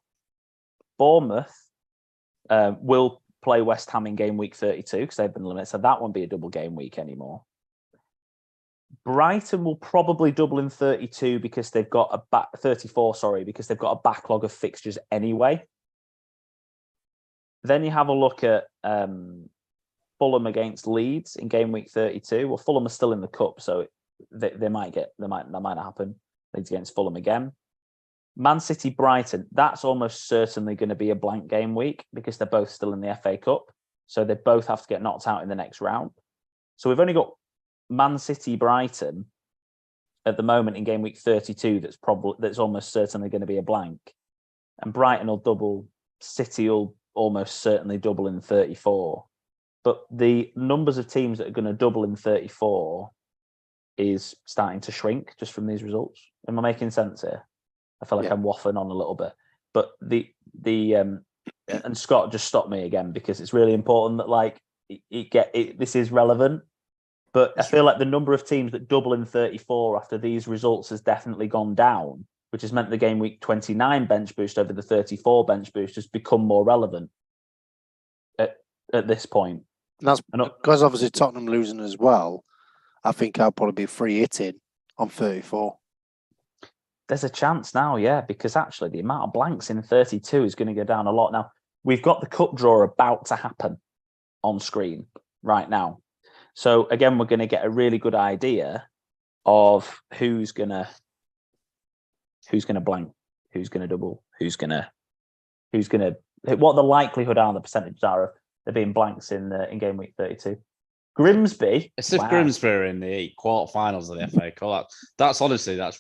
Bournemouth will play West Ham in game week 32 because they've been limited. So that won't be a double game week anymore. Brighton will probably double in 32 because they've got 34, because they've got a backlog of fixtures anyway. Then you have a look at Fulham against Leeds in game week 32. Well, Fulham are still in the cup, so that might not happen. Leeds against Fulham again. Man City, Brighton, that's almost certainly going to be a blank game week because they're both still in the FA Cup. So they both have to get knocked out in the next round. So we've only got Man City, Brighton at the moment in game week 32 that's almost certainly going to be a blank. And Brighton will double, City will almost certainly double in 34. But the numbers of teams that are going to double in 34 is starting to shrink just from these results. Am I making sense here? I feel like I'm waffling on a little bit, but and Scott just stopped me again because it's really important that this is relevant. But I feel like the number of teams that double in 34 after these results has definitely gone down, which has meant the game week 29 bench boost over the 34 bench boost has become more relevant at this point. And that's because obviously Tottenham losing as well. I think I'll probably be free hitting on 34. There's a chance now, yeah, because actually the amount of blanks in 32 is going to go down a lot. Now, we've got the cup draw about to happen on screen right now. So again, we're going to get a really good idea of who's going to blank, who's going to double, what the likelihood are, the percentages are of there being blanks in game week 32. Grimsby. It's if Grimsby are in the quarterfinals of the FA Cup. That's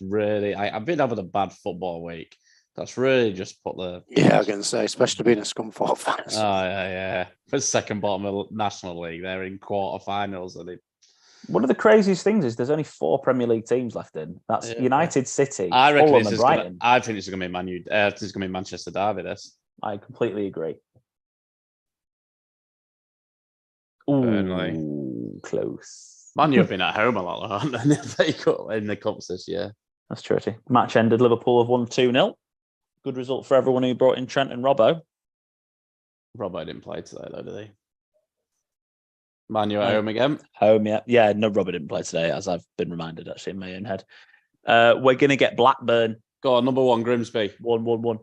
really. I've been having a bad football week. That's really just put the. Yeah, I was going to say, especially being a Scunthorpe fans. Oh yeah. For second bottom of the National League, they're in quarterfinals. One of the craziest things is there's only 4 Premier League teams left in. That's United, City, I reckon Fulham, and Brighton. I think it's going to be this is going to be Manchester Derby. This. I completely agree. Burnley. Ooh, close. Man, you've been at home a lot in the cups this year. That's true. Match ended. Liverpool have won 2-0. Good result for everyone who brought in Trent and Robbo. Robbo didn't play today, though, did he? Man, you at home again? Home, yeah. Yeah, no, Robbo didn't play today, as I've been reminded, actually, in my own head. We're going to get Blackburn. Go on, number 1, Grimsby. 1-1-1.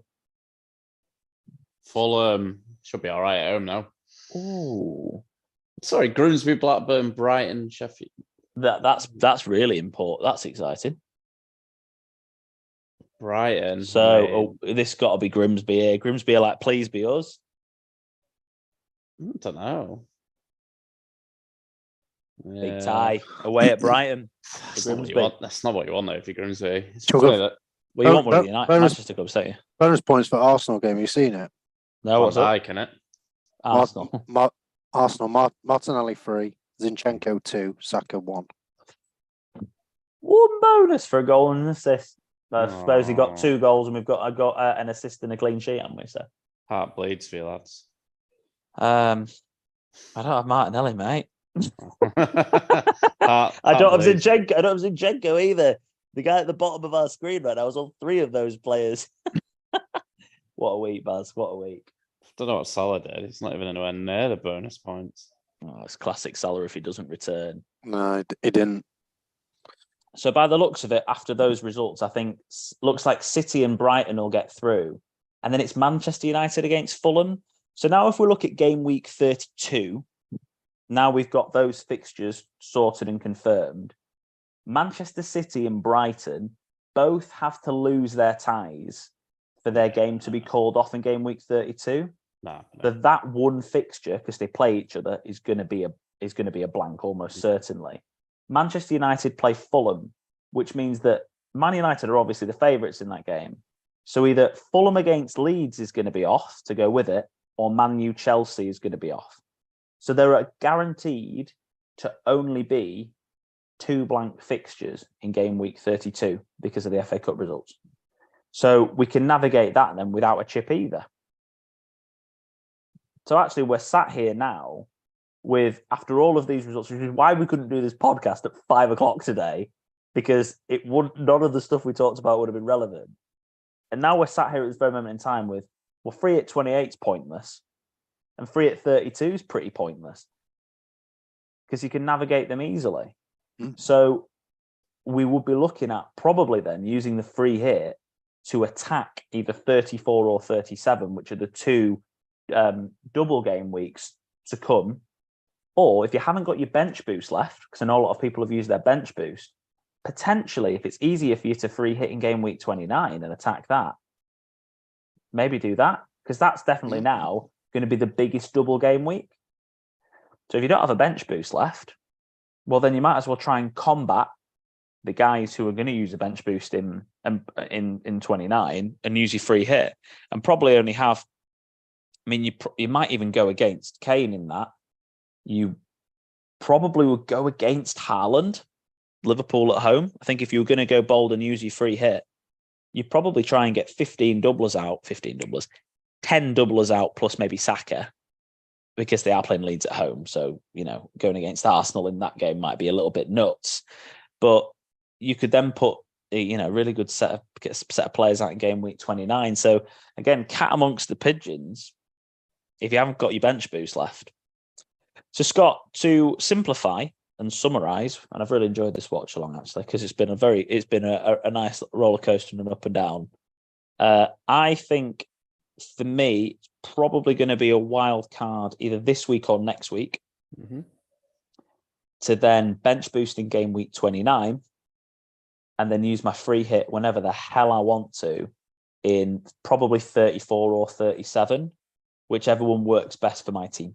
Fulham should be all right at home now. Ooh. Sorry, Grimsby, Blackburn, Brighton, Sheffield. That's really important. That's exciting. Brighton. So this got to be Grimsby here. Grimsby are like, please be us. I don't know. Big tie away at Brighton. That's not what you want, though, if you're Grimsby. Well, you want one of United, Manchester clubs, don't you? Bonus points for Arsenal game. Have you seen it? No, what's up? Can it? Arsenal. Martinelli 3, Zinchenko 2, Saka 1. 1 bonus for a goal and an assist. I suppose he got 2 goals and we've got an assist and a clean sheet, haven't we? So heart bleeds for you lads. I don't have Martinelli, mate. I don't have Zinchenko. I don't have Zinchenko either. The guy at the bottom of our screen right now was on 3 of those players. What a week, Baz. What a week. I don't know what Salah did. It's not even anywhere near the bonus points. Oh, it's classic Salah if he doesn't return. No, he didn't. So by the looks of it, after those results, I think looks like City and Brighton will get through. And then it's Manchester United against Fulham. So now if we look at game week 32, now we've got those fixtures sorted and confirmed. Manchester City and Brighton both have to lose their ties for their game to be called off in game week 32. No. That one fixture, because they play each other, is going to be a blank almost certainly. Manchester United play Fulham, which means that Man United are obviously the favourites in that game. So either Fulham against Leeds is going to be off to go with it, or Man U Chelsea is going to be off. So there are guaranteed to only be 2 blank fixtures in game week 32 because of the FA Cup results. So we can navigate that then without a chip either. So actually we're sat here now with, after all of these results, which is why we couldn't do this podcast at 5 o'clock today, because none of the stuff we talked about would have been relevant. And now we're sat here at this very moment in time with, well, 3 at 28 is pointless, and 3 at 32 is pretty pointless because you can navigate them easily. So we would be looking at probably then using the free hit to attack either 34 or 37, which are the 2 double game weeks to come. Or if you haven't got your bench boost left, because I know a lot of people have used their bench boost, potentially, if it's easier for you to free hit in game week 29 and attack that, maybe do that, because that's definitely now going to be the biggest double game week. So if you don't have a bench boost left, well, then you might as well try and combat the guys who are going to use a bench boost in 29 and use your free hit, and probably only have. I mean, you might even go against Kane in that. You probably would go against Haaland, Liverpool at home. I think if you were going to go bold and use your free hit, you'd probably try and get 10 doublers out plus maybe Saka, because they are playing Leeds at home. So, going against Arsenal in that game might be a little bit nuts. But you could then put, really good set of players out in game week 29. So, again, cat amongst the pigeons, if you haven't got your bench boost left. So, Scott, to simplify and summarise, and I've really enjoyed this watch along actually, because it's been a nice roller coaster and up and down. I think for me, it's probably going to be a wild card either this week or next week to then bench boost in game week 29 and then use my free hit whenever the hell I want to in probably 34 or 37, whichever one works best for my team.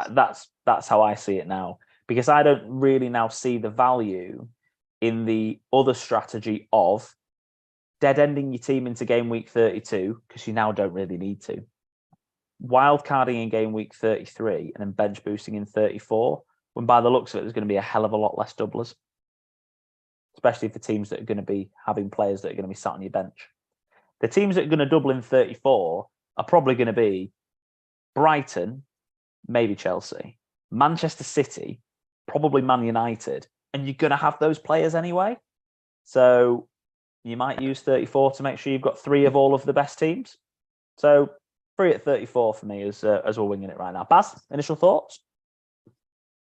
That's how I see it now, because I don't really now see the value in the other strategy of dead-ending your team into game week 32, because you now don't really need to. Wildcarding in game week 33 and then bench boosting in 34, when by the looks of it, there's going to be a hell of a lot less doublers, especially for teams that are going to be having players that are going to be sat on your bench. The teams that are going to double in 34 are probably going to be Brighton, maybe Chelsea, Manchester City, probably Man United, and you're going to have those players anyway. So you might use 34 to make sure you've got 3 of all of the best teams. So 3 at 34 for me as we're winging it right now. Baz, initial thoughts?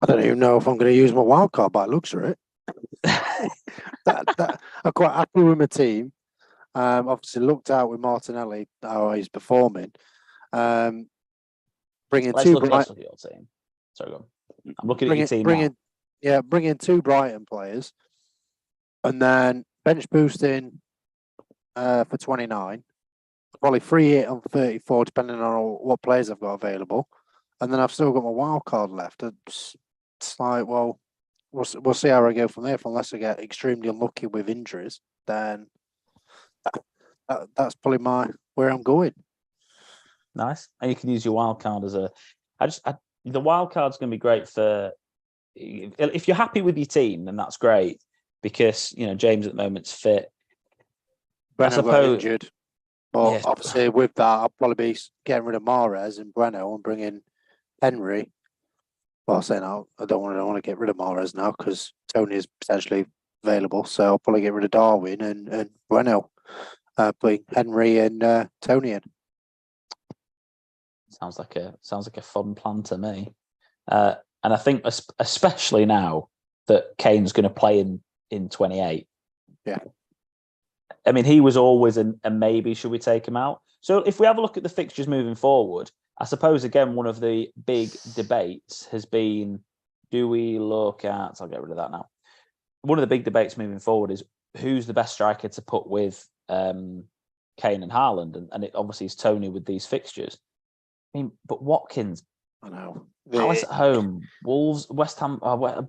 I don't even know if I'm going to use my wild card by looks of it. I'm quite happy with my team. Obviously looked out with Martinelli, how he's performing. Bringing let's two look at your team. Sorry, go on. I'm looking at your team now. Yeah, bringing 2 Brighton players, and then bench boosting for 29. Probably free hit on 34, depending on what players I've got available, and then I've still got my wild card left. It's like, well, we'll see how I go from there. Unless I get extremely unlucky with injuries, then that's probably where I'm going. Nice, and you can use your wild card as the wild card's going to be great for if you're happy with your team, then that's great, because James at the moment's fit. Breno got injured, but obviously with that, I'll probably be getting rid of Mahrez and Breno and bringing Henry. Well, saying I don't want to get rid of Mahrez now because Tony is potentially available, so I'll probably get rid of Darwin and Breno, putting Henry and Tony in. Sounds like a fun plan to me, and I think especially now that Kane's going to play in 28. Yeah, I mean, he was always a maybe. Should we take him out? So if we have a look at the fixtures moving forward, I suppose again one of the big debates has been: do we look at? I'll get rid of that now. One of the big debates moving forward is who's the best striker to put with Kane Kane and Haaland, and it obviously is Tony with these fixtures. I mean, but Watkins, I know. Palace at home, Wolves, West Ham,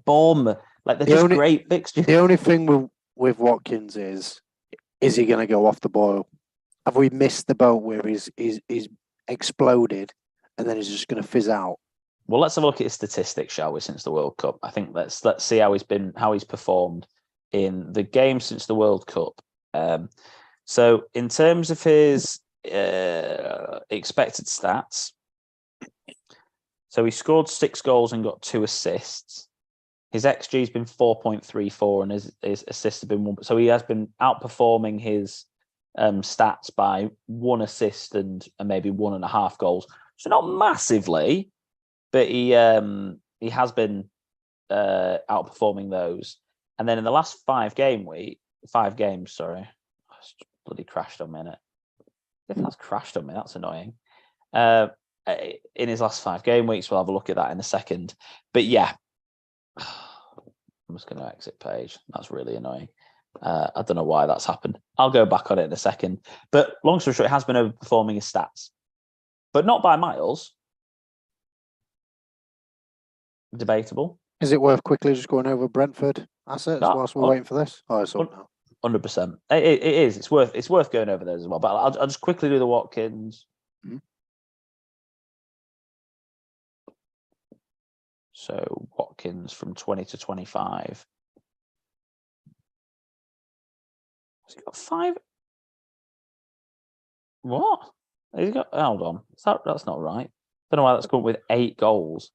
Bournemouth, like they're just great fixtures. The only thing with Watkins is he going to go off the boil? Have we missed the boat where he's exploded and then he's just going to fizz out? Well, let's have a look at his statistics, shall we? Since the World Cup, I think let's see how he's performed in the game since the World Cup. So, in terms of his expected stats, so he scored 6 goals and got 2 assists. His XG has been 4.34 and his assists have been 1. So he has been outperforming his stats by 1 assist and maybe 1.5 goals. So not massively, but he has been outperforming those. And then in the last 5 games, sorry, it's bloody crashed on me. If that's crashed on me, that's annoying. In his last 5 game weeks, we'll have a look at that in a second. But yeah, I'm just going to exit page. That's really annoying. I don't know why that's happened. I'll go back on it in a second. But long story short, it has been overperforming his stats, but not by miles. Debatable. Is it worth quickly just going over Brentford assets whilst we're waiting for this? Oh, it's up now. 100%. It is. It's worth going over those as well. But I'll just quickly do the Watkins. Mm-hmm. So Watkins from 20 to 25. Has he got 5? What? He's got. Hold on. That's not right. Don't know why that's come up with 8 goals.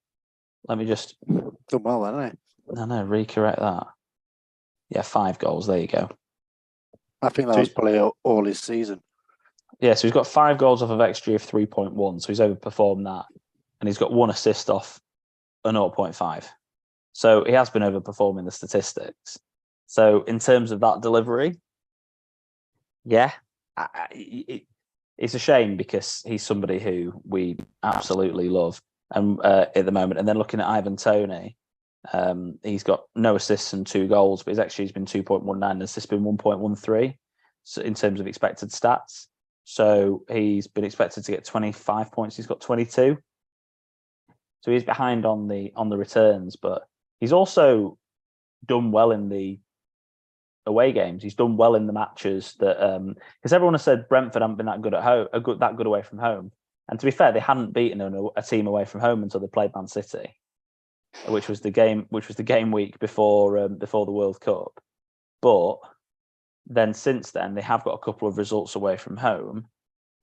Let me just. Done well, hasn't he? No, recorrect that. Yeah, 5 goals. There you go. I think that was probably all his season. Yeah, so he's got 5 goals off of XG of 3.1, so he's overperformed that. And he's got 1 assist off a 0.5. So he has been overperforming the statistics. So in terms of that delivery, yeah, it's a shame because he's somebody who we absolutely love at the moment. And then looking at Ivan Toney, he's got no assists and 2 goals, but his XG has been 2.19 and assists been 1.13. So in terms of expected stats, so he's been expected to get 25 points. He's got 22. So he's behind on the returns, but he's also done well in the away games. He's done well in the matches that because everyone has said Brentford haven't been that good at home, that good away from home. And to be fair, they hadn't beaten a team away from home until they played Man City, which was the game week before the World Cup. But then since then, they have got a couple of results away from home.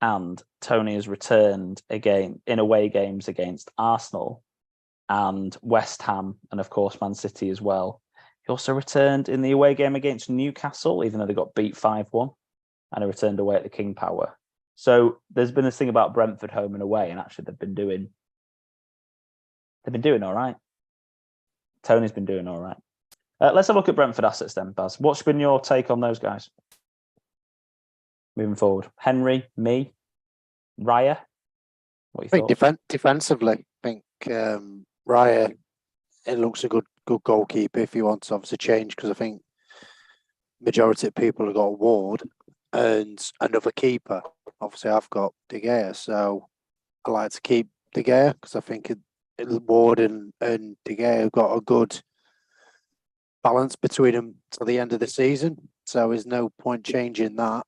And Tony has returned again in away games against Arsenal and West Ham, and of course Man City as well. He also returned in the away game against Newcastle, even though they got beat 5-1, and he returned away at the King Power. So there's been this thing about Brentford home and away, and actually they've been doing all right. Tony's been doing all right. Let's have a look at Brentford assets then, Baz. What's been your take on those guys? Moving forward, Henry, me, Raya. What do you think defensively, I think Raya, it looks a good goalkeeper if he wants to obviously change, because I think majority of people have got Ward and another keeper. Obviously, I've got De Gea, so I like to keep De Gea because I think Ward and De Gea have got a good balance between them to the end of the season. So there's no point changing that.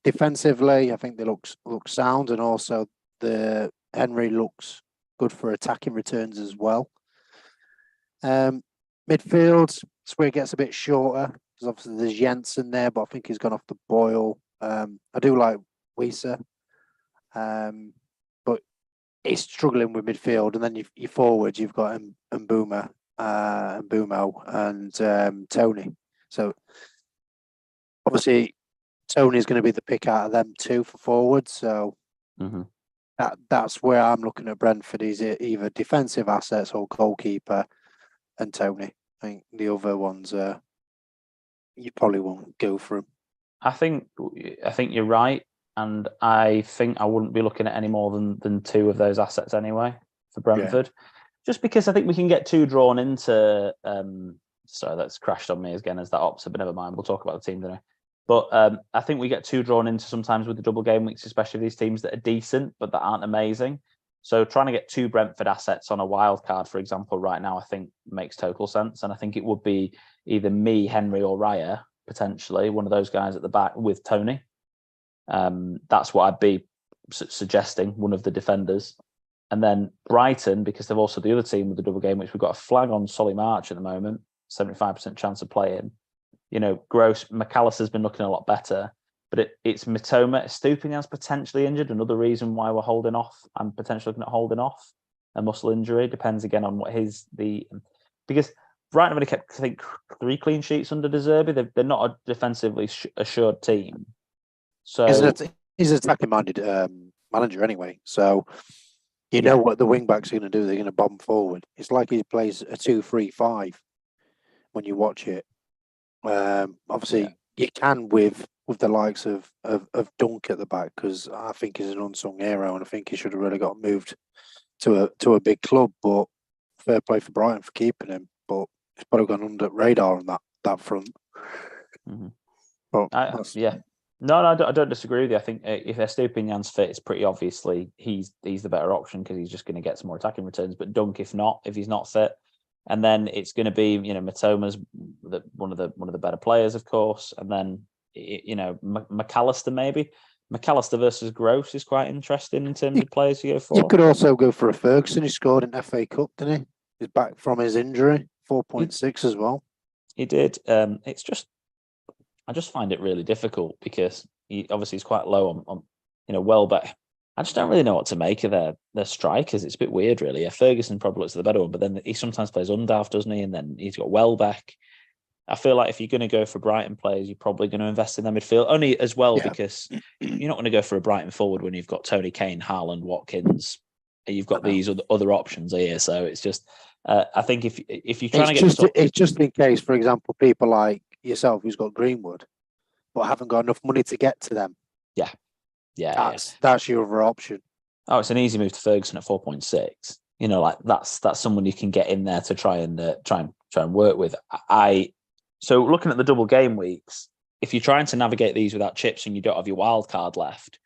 Defensively, I think they look sound, and also the Henry looks good for attacking returns as well. Midfield, it's where it gets a bit shorter because obviously there's Jensen there, but I think he's gone off the boil. I do like Wisa, but he's struggling with midfield. And then your forwards, you've got Mbumo and Tony. So obviously Tony's going to be the pick out of them two for forwards. So that's where I'm looking at Brentford. Is it either defensive assets or goalkeeper and Tony? I think the other ones you probably won't go for them. I think you're right, and I think I wouldn't be looking at any more than 2 of those assets anyway for Brentford, just because I think we can get too drawn into. Sorry, that's crashed on me again as that ops, but never mind. We'll talk about the team today. But I think we get too drawn into sometimes with the double game weeks, especially these teams that are decent but that aren't amazing. So trying to get 2 Brentford assets on a wild card, for example, right now, I think makes total sense. And I think it would be either me, Henry, or Raya, potentially, one of those guys at the back with Tony. That's what I'd be suggesting, one of the defenders. And then Brighton, because they've also the other team with the double game, which we've got a flag on Solly March at the moment, 75% chance of playing. Gross, McAllister's been looking a lot better. But it's Mitoma. Stupinian's potentially injured. Another reason why we're holding off. I'm potentially looking at holding off a muscle injury. Depends again on what because Brighton have only kept, I think, 3 clean sheets under De Zerbi. They're not a defensively assured team. So he's an attacking-minded manager anyway. So you know what the wing backs are going to do. They're going to bomb forward. It's like he plays a 2-3-5 when you watch it. Obviously, you can with the likes of Dunk at the back, because I think he's an unsung hero, and I think he should have really got moved to a big club. But fair play for Brighton for keeping him. But he's probably gone under radar on that front. Mm-hmm. But No, I don't disagree with you. I think if Estupinian's fit, it's pretty obviously he's the better option because he's just going to get some more attacking returns. But Dunk, if he's not fit, and then it's going to be Mitoma's one of the better players, of course, and then McAllister maybe. McAllister versus Gross is quite interesting in terms of players you go for. You could also go for a Ferguson. He scored in FA Cup, didn't he? He's back from his injury, 4.6 as well. He did. It's just I just find it really difficult because he's quite low on Welbeck. I just don't really know what to make of their strikers. It's a bit weird, really. Yeah, Ferguson probably looks the better one, but then he sometimes plays Undav, doesn't he? And then he's got Welbeck. I feel like if you're going to go for Brighton players, you're probably going to invest in their midfield. Only as well because you're not going to go for a Brighton forward when you've got Tony Kane, Haaland, Watkins. You've got these other options here. So it's just, I think if you're trying it's just in case, for example, people like yourself who's got Greenwood, but haven't got enough money to get to them. That's your other option. Oh, it's an easy move to Ferguson at 4.6. That's someone you can get in there to try and work with. So looking at the double game weeks, if you're trying to navigate these without chips and you don't have your wild card left,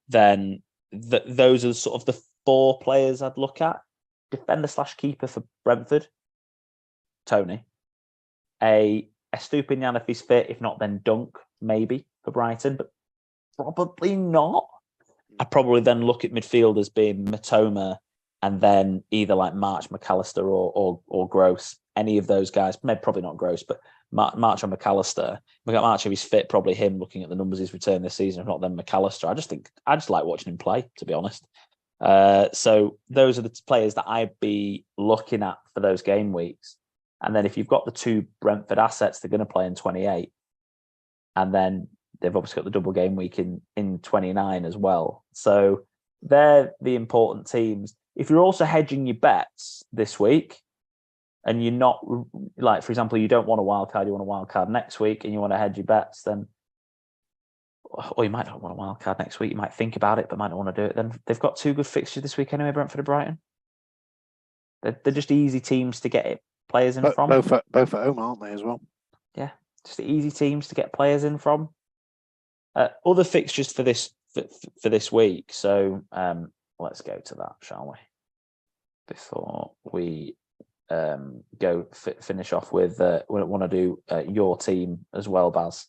then those are sort of the 4 players I'd look at. Defender/keeper for Brentford, Tony. A Estupinian if he's fit. If not, then Dunk maybe for Brighton, but probably not. I'd probably then look at midfielders being Mitoma and then either like March, McAllister or Gross. Any of those guys, maybe probably not Gross, but March or McAllister. We got March if he's fit, probably him. Looking at the numbers he's returned this season, if not then McAllister. I just like watching him play, to be honest. So those are the players that I'd be looking at for those game weeks. And then if you've got the 2 Brentford assets, they're going to play in 28, and then they've obviously got the double game week in 29 as well. So they're the important teams. If you're also hedging your bets this week, and you're not, like, for example, you don't want a wild card, you want a wild card next week, and you want to hedge your bets, then, or you might not want a wild card next week, you might think about it, but might not want to do it, then they've got 2 good fixtures this week anyway, Brentford and Brighton. They're just easy teams to get players in from. Both at home, aren't they, as well? Yeah, just easy teams to get players in from. Other fixtures for this week. So let's go to that, shall we? Before we finish off with, we want to do your team as well, Baz,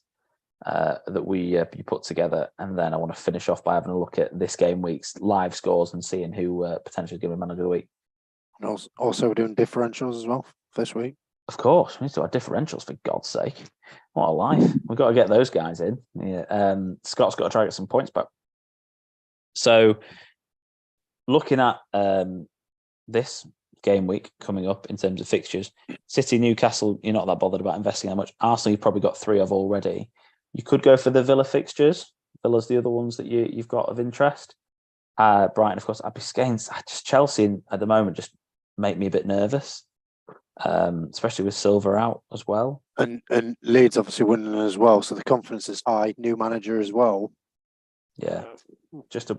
that you put together, and then I want to finish off by having a look at this game week's live scores and seeing who potentially is going to be manager of the week. And also we're doing differentials as well this week. Of course, we need to have differentials, for God's sake. What a life. We've got to get those guys in. Yeah. Scott's got to try to get some points back. So, looking at this game week coming up in terms of fixtures, City, Newcastle, you're not that bothered about investing that much. Arsenal, you've probably got 3 of already. You could go for the Villa fixtures. Villa's the other ones that you've got of interest. Brighton, of course, I'd be scared. Just Chelsea at the moment just make me a bit nervous. Especially with Silva out as well. And Leeds obviously winning as well, so the confidence is high. New manager as well. Yeah. Just a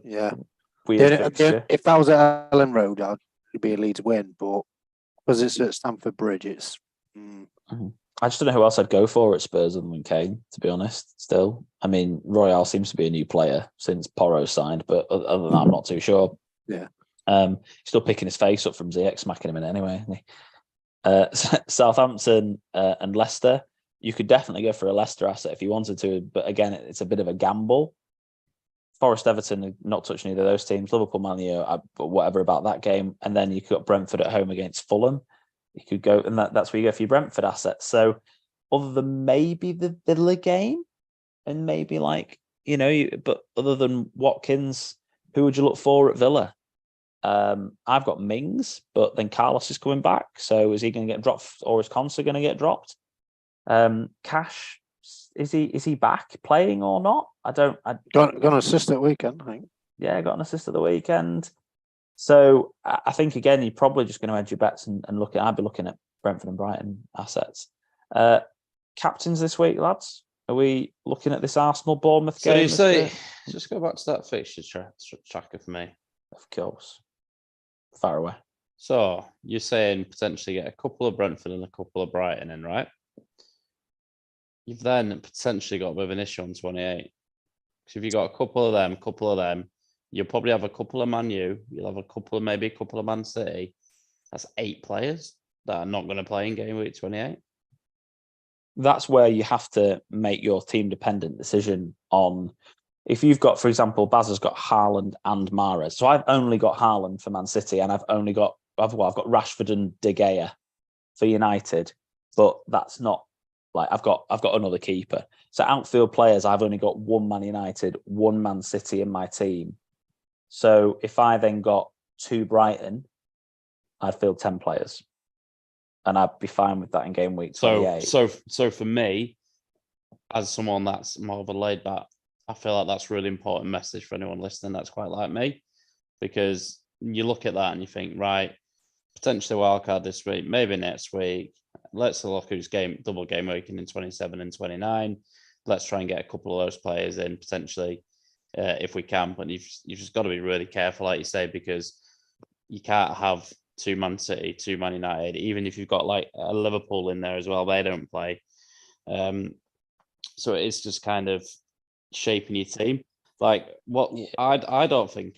weird fixture. If that was at Ellen Road, it'd be a Leeds win, but because it's at Stamford Bridge, it's I just don't know who else I'd go for at Spurs other than Kane, to be honest, still. I mean, Royale seems to be a new player since Porro signed, but other than that, I'm not too sure. Yeah. Still picking his face up from ZX, smacking him in anyway, isn't he? Southampton and Leicester, you could definitely go for a Leicester asset if you wanted to, but again, it's a bit of a gamble. Forest, Everton, not touching either of those teams. Liverpool, Man U, whatever about that game. And then you got Brentford at home against Fulham. You could go, and that's where you go for your Brentford assets. So other than maybe the Villa game, and maybe but other than Watkins, who would you look for at Villa? I've got Mings, but then Carlos is coming back. So is he going to get dropped, or is Conser going to get dropped? Cash, is he back playing or not? Got an assist at weekend, I think. Yeah, got an assist at the weekend. So I think again, you're probably just going to edge your bets and look at. I'd be looking at Brentford and Brighton assets. Captains this week, lads. Are we looking at this Arsenal Bournemouth game? So you say, just go back to that fixture tracker for me. Of course, far away. So you're saying potentially get a couple of Brentford and a couple of Brighton in, right? You've then potentially got a bit of an issue on 28. So if you've got a couple of them, you'll probably have a couple of Man U, you'll have maybe a couple of Man City. That's 8 players that are not going to play in game week 28. That's where you have to make your team-dependent decision on. If you've got, for example, Baz has got Haaland and Mahrez. So I've only got Haaland for Man City, and I've got Rashford and De Gea for United. But that's not like I've got another keeper. So outfield players, I've only got one Man United, one Man City in my team. So if I then got 2 Brighton, I'd field 10 players. And I'd be fine with that in game week 28. So for me, as someone that's more of a laid back, I feel like that's a really important message for anyone listening that's quite like me. Because you look at that and you think, right, potentially wildcard this week, maybe next week. Let's look who's double game weekend in 27 and 29. Let's try and get a couple of those players in potentially if we can. But you've just got to be really careful, like you say, because you can't have 2 Man City, 2 Man United, even if you've got like a Liverpool in there as well. They don't play. So it's just kind of shaping your team. Like I don't think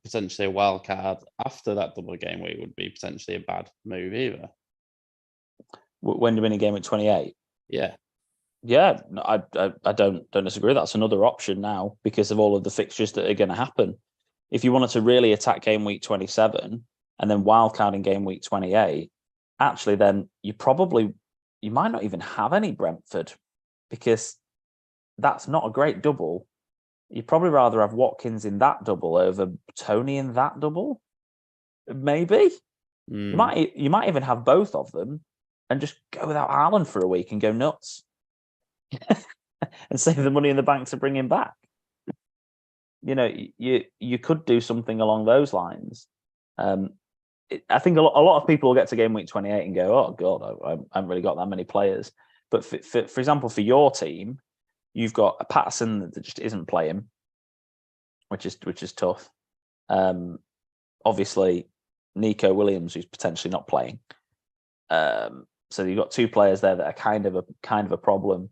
potentially a wild card after that double game week would be potentially a bad move either. When you win a game at 28? Yeah. Yeah, I don't disagree. That's another option now because of all of the fixtures that are going to happen. If you wanted to really attack game week 27 and then wildcard in game week 28, actually then you might not even have any Brentford because that's not a great double. You'd probably rather have Watkins in that double over Tony in that double. Maybe. You might even have both of them and just go without Haaland for a week and go nuts. And save the money in the bank to bring him back. You know, you could do something along those lines. I think a lot of people will get to game week 28 and go, "Oh God, I haven't really got that many players." But for example, for your team, you've got a Patterson that just isn't playing, which is tough. Obviously, Nico Williams, who's potentially not playing. So you've got 2 players there that are kind of a problem.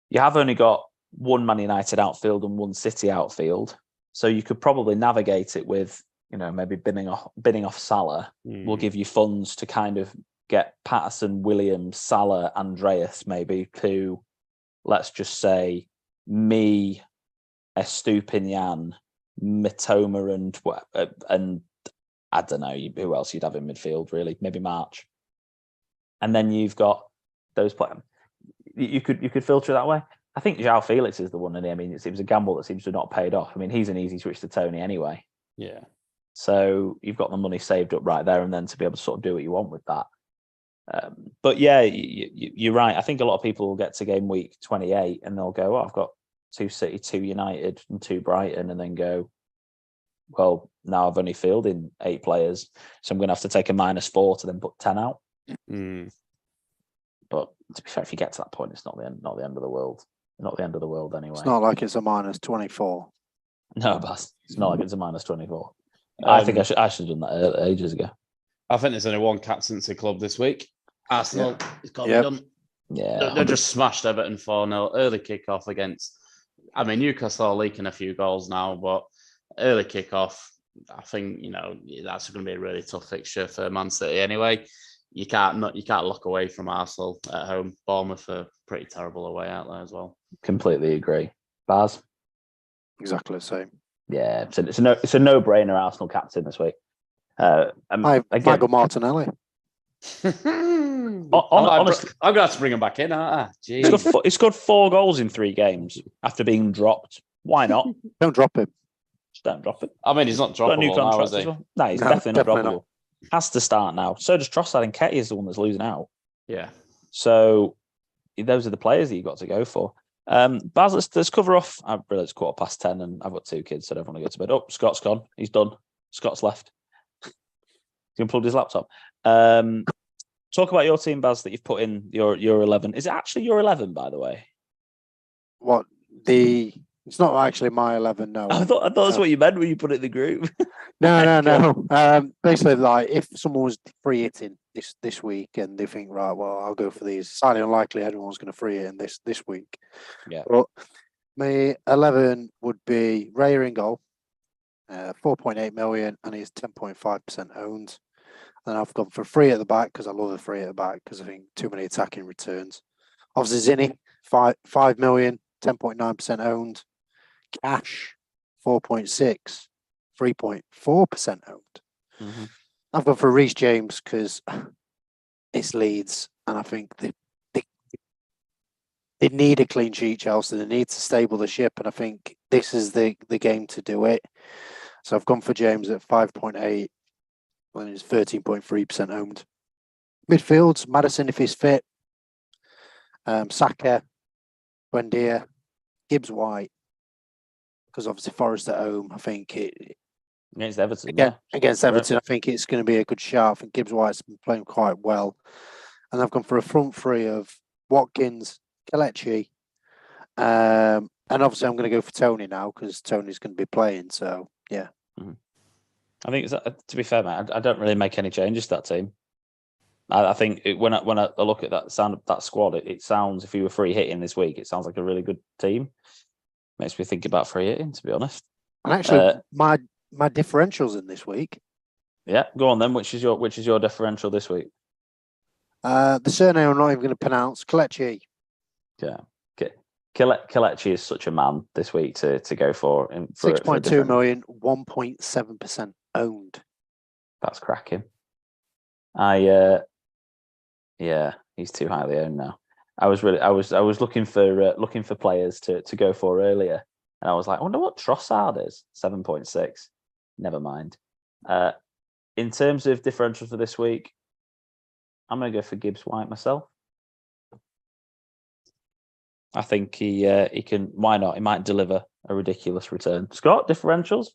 You have only got 1 Man United outfield and 1 City outfield, so you could probably navigate it with, maybe bidding off Salah will give you funds to kind of get Patterson, Williams, Salah, Andreas maybe to, let's just say, me, Estupinian, Mitoma, and I don't know who else you'd have in midfield really, maybe March, and then you've got those players. You could filter that way. I think João Felix is the one. I mean, it seems a gamble that seems to have not paid off. I mean, he's an easy switch to Tony anyway. Yeah. So you've got the money saved up right there and then to be able to sort of do what you want with that. But yeah, you're right. I think a lot of people will get to game week 28 and they'll go, I've got 2 City, 2 United and 2 Brighton, and then go, well, now I've only fielded 8 players, so I'm going to have to take a -4 to then put 10 out. But to be fair, if you get to that point, it's not the end of the world. Not the end of the world anyway. It's not like it's a -24. No, but it's not like it's a -24. I think I should have done that ages ago. I think there's only one captaincy club this week. Arsenal. It's got to be done. Yeah. They just smashed Everton 4-0. Early kickoff against, I mean, Newcastle are leaking a few goals now, but early kickoff, I think, that's going to be a really tough fixture for Man City anyway. You can't look away from Arsenal at home. Bournemouth are pretty terrible away out there as well. Completely agree. Baz? Exactly the same. Yeah, it's a no-brainer Arsenal captain this week. Michael Martinelli. Honestly, I'm going to have to bring him back in, aren't I? He scored 4 goals in 3 games after being dropped. Why not? Don't drop him. Just don't drop it. I mean, he's not droppable new contract now, is he? well. No, he's definitely not droppable. Has to start now. So does Trossard, and Ketty is the one that's losing out. Yeah. So those are the players that you've got to go for. Baz, let's cover off. It's 10:15 and I've got 2 kids, so I don't want to go to bed. Oh, Scott's gone. He's done. Scott's left. He unplugged his laptop. Talk about your team, Baz, that you've put in your 11. Is it actually your 11, by the way? What? It's not actually my 11, no. I thought that's what you meant when you put it in the group. No. Basically, like, if someone was free hitting this week and they think, right, well, I'll go for these. It's highly unlikely anyone's going to free hit in this week. Yeah. But my 11 would be Raya in goal, 4.8 million, and he's 10.5% owned. And I've gone for free at the back because I love the free at the back because I think too many attacking returns. Obviously, Zinni, 5 million, 10.9% owned. Cash, 4.6, 3.4% owned. Mm-hmm. I've gone for Reece James because it's Leeds, and I think they need a clean sheet, Chelsea. They need to stable the ship, and I think this is the game to do it. So I've gone for James at 5.8, when he's 13.3% owned. Midfields, Maddison if he's fit, Saka, Buendia, Gibbs White, because obviously Forest at home, I think against Everton. Against Everton, I think it's going to be a good shot. I think Gibbs White's been playing quite well. And I've gone for a front three of Watkins, Kelechi, and obviously I'm going to go for Tony now because Tony's going to be playing. So, yeah. Mm-hmm. I think, to be fair, mate, I don't really make any changes to that team. I think when I look at that squad, it sounds, if you were free hitting this week, it sounds like a really good team. Makes me think about free hitting, to be honest. And actually, my differentials in this week. Yeah, go on then. Which is your differential this week? The surname I'm not even going to pronounce. Kelechi. Yeah, Kelechi is such a man this week to go for. 6.2 million, 1.7% owned. That's cracking. He's too highly owned now. I was looking for players to go for earlier, and I was like, I wonder what Trossard is. 7.6. Never mind. In terms of differential for this week, I'm going to go for Gibbs White myself. I think he can. Why not? He might deliver a ridiculous return. Scott, differentials?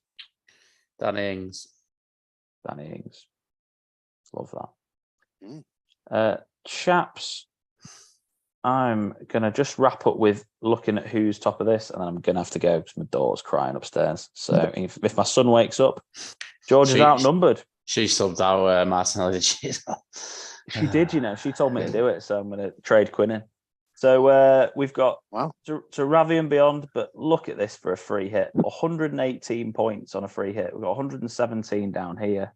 Danny Ings. Love that. Chaps, I'm going to just wrap up with looking at who's top of this, and then I'm going to have to go because my daughter's crying upstairs. So if my son wakes up, George is outnumbered. She subbed out Martinelli, did she? She did, She told me to do it, so I'm going to trade Quinn in. So we've got to Ravi and beyond, but look at this for a free hit. 118 points on a free hit. We've got 117 down here.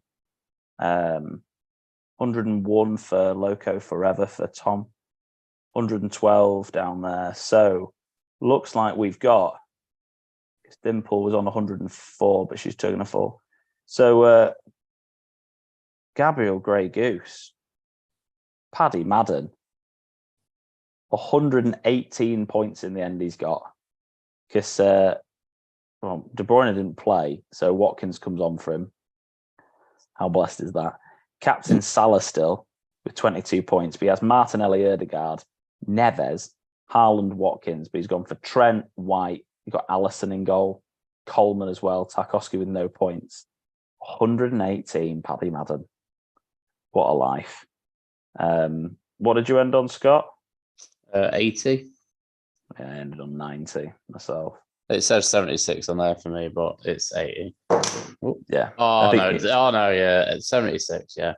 101 for Loco Forever for Tom. 112 down there. So looks like we've got. Dimple was on 104, but she's taking a 4. So Gabriel Grey Goose, Paddy Madden, 118 points in the end he's got. Because De Bruyne didn't play, so Watkins comes on for him. How blessed is that? Captain Salah still with 22 points, but he has Martinelli, Ødegaard, Neves, Haaland, Watkins, but he's gone for Trent, White. You've got Alisson in goal, Coleman as well, Tarkowski with no points. 118, Paddy Madden. What a life. What did you end on, Scott? 80. Yeah, I ended on 90 myself. It says 76 on there for me, but it's 80. Ooh, yeah. Oh no, yeah, it's 76. Yeah.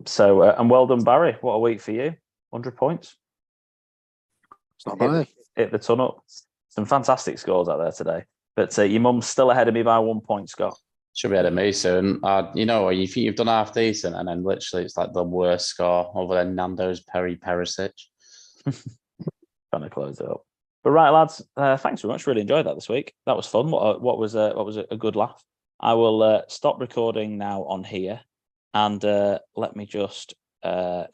So and well done, Barry. What a week for you. 100 points. It's not bad. Hit the ton up. Some fantastic scores out there today. But your mum's still ahead of me by 1 point, Scott. Should be ahead of me soon. You think you've done half decent, and then literally it's like the worst score other than Nando's Perry Perisic. Trying to close it up. But right, lads, thanks very much. Really enjoyed that this week. That was fun. What was a good laugh. I will stop recording now on here, and let me just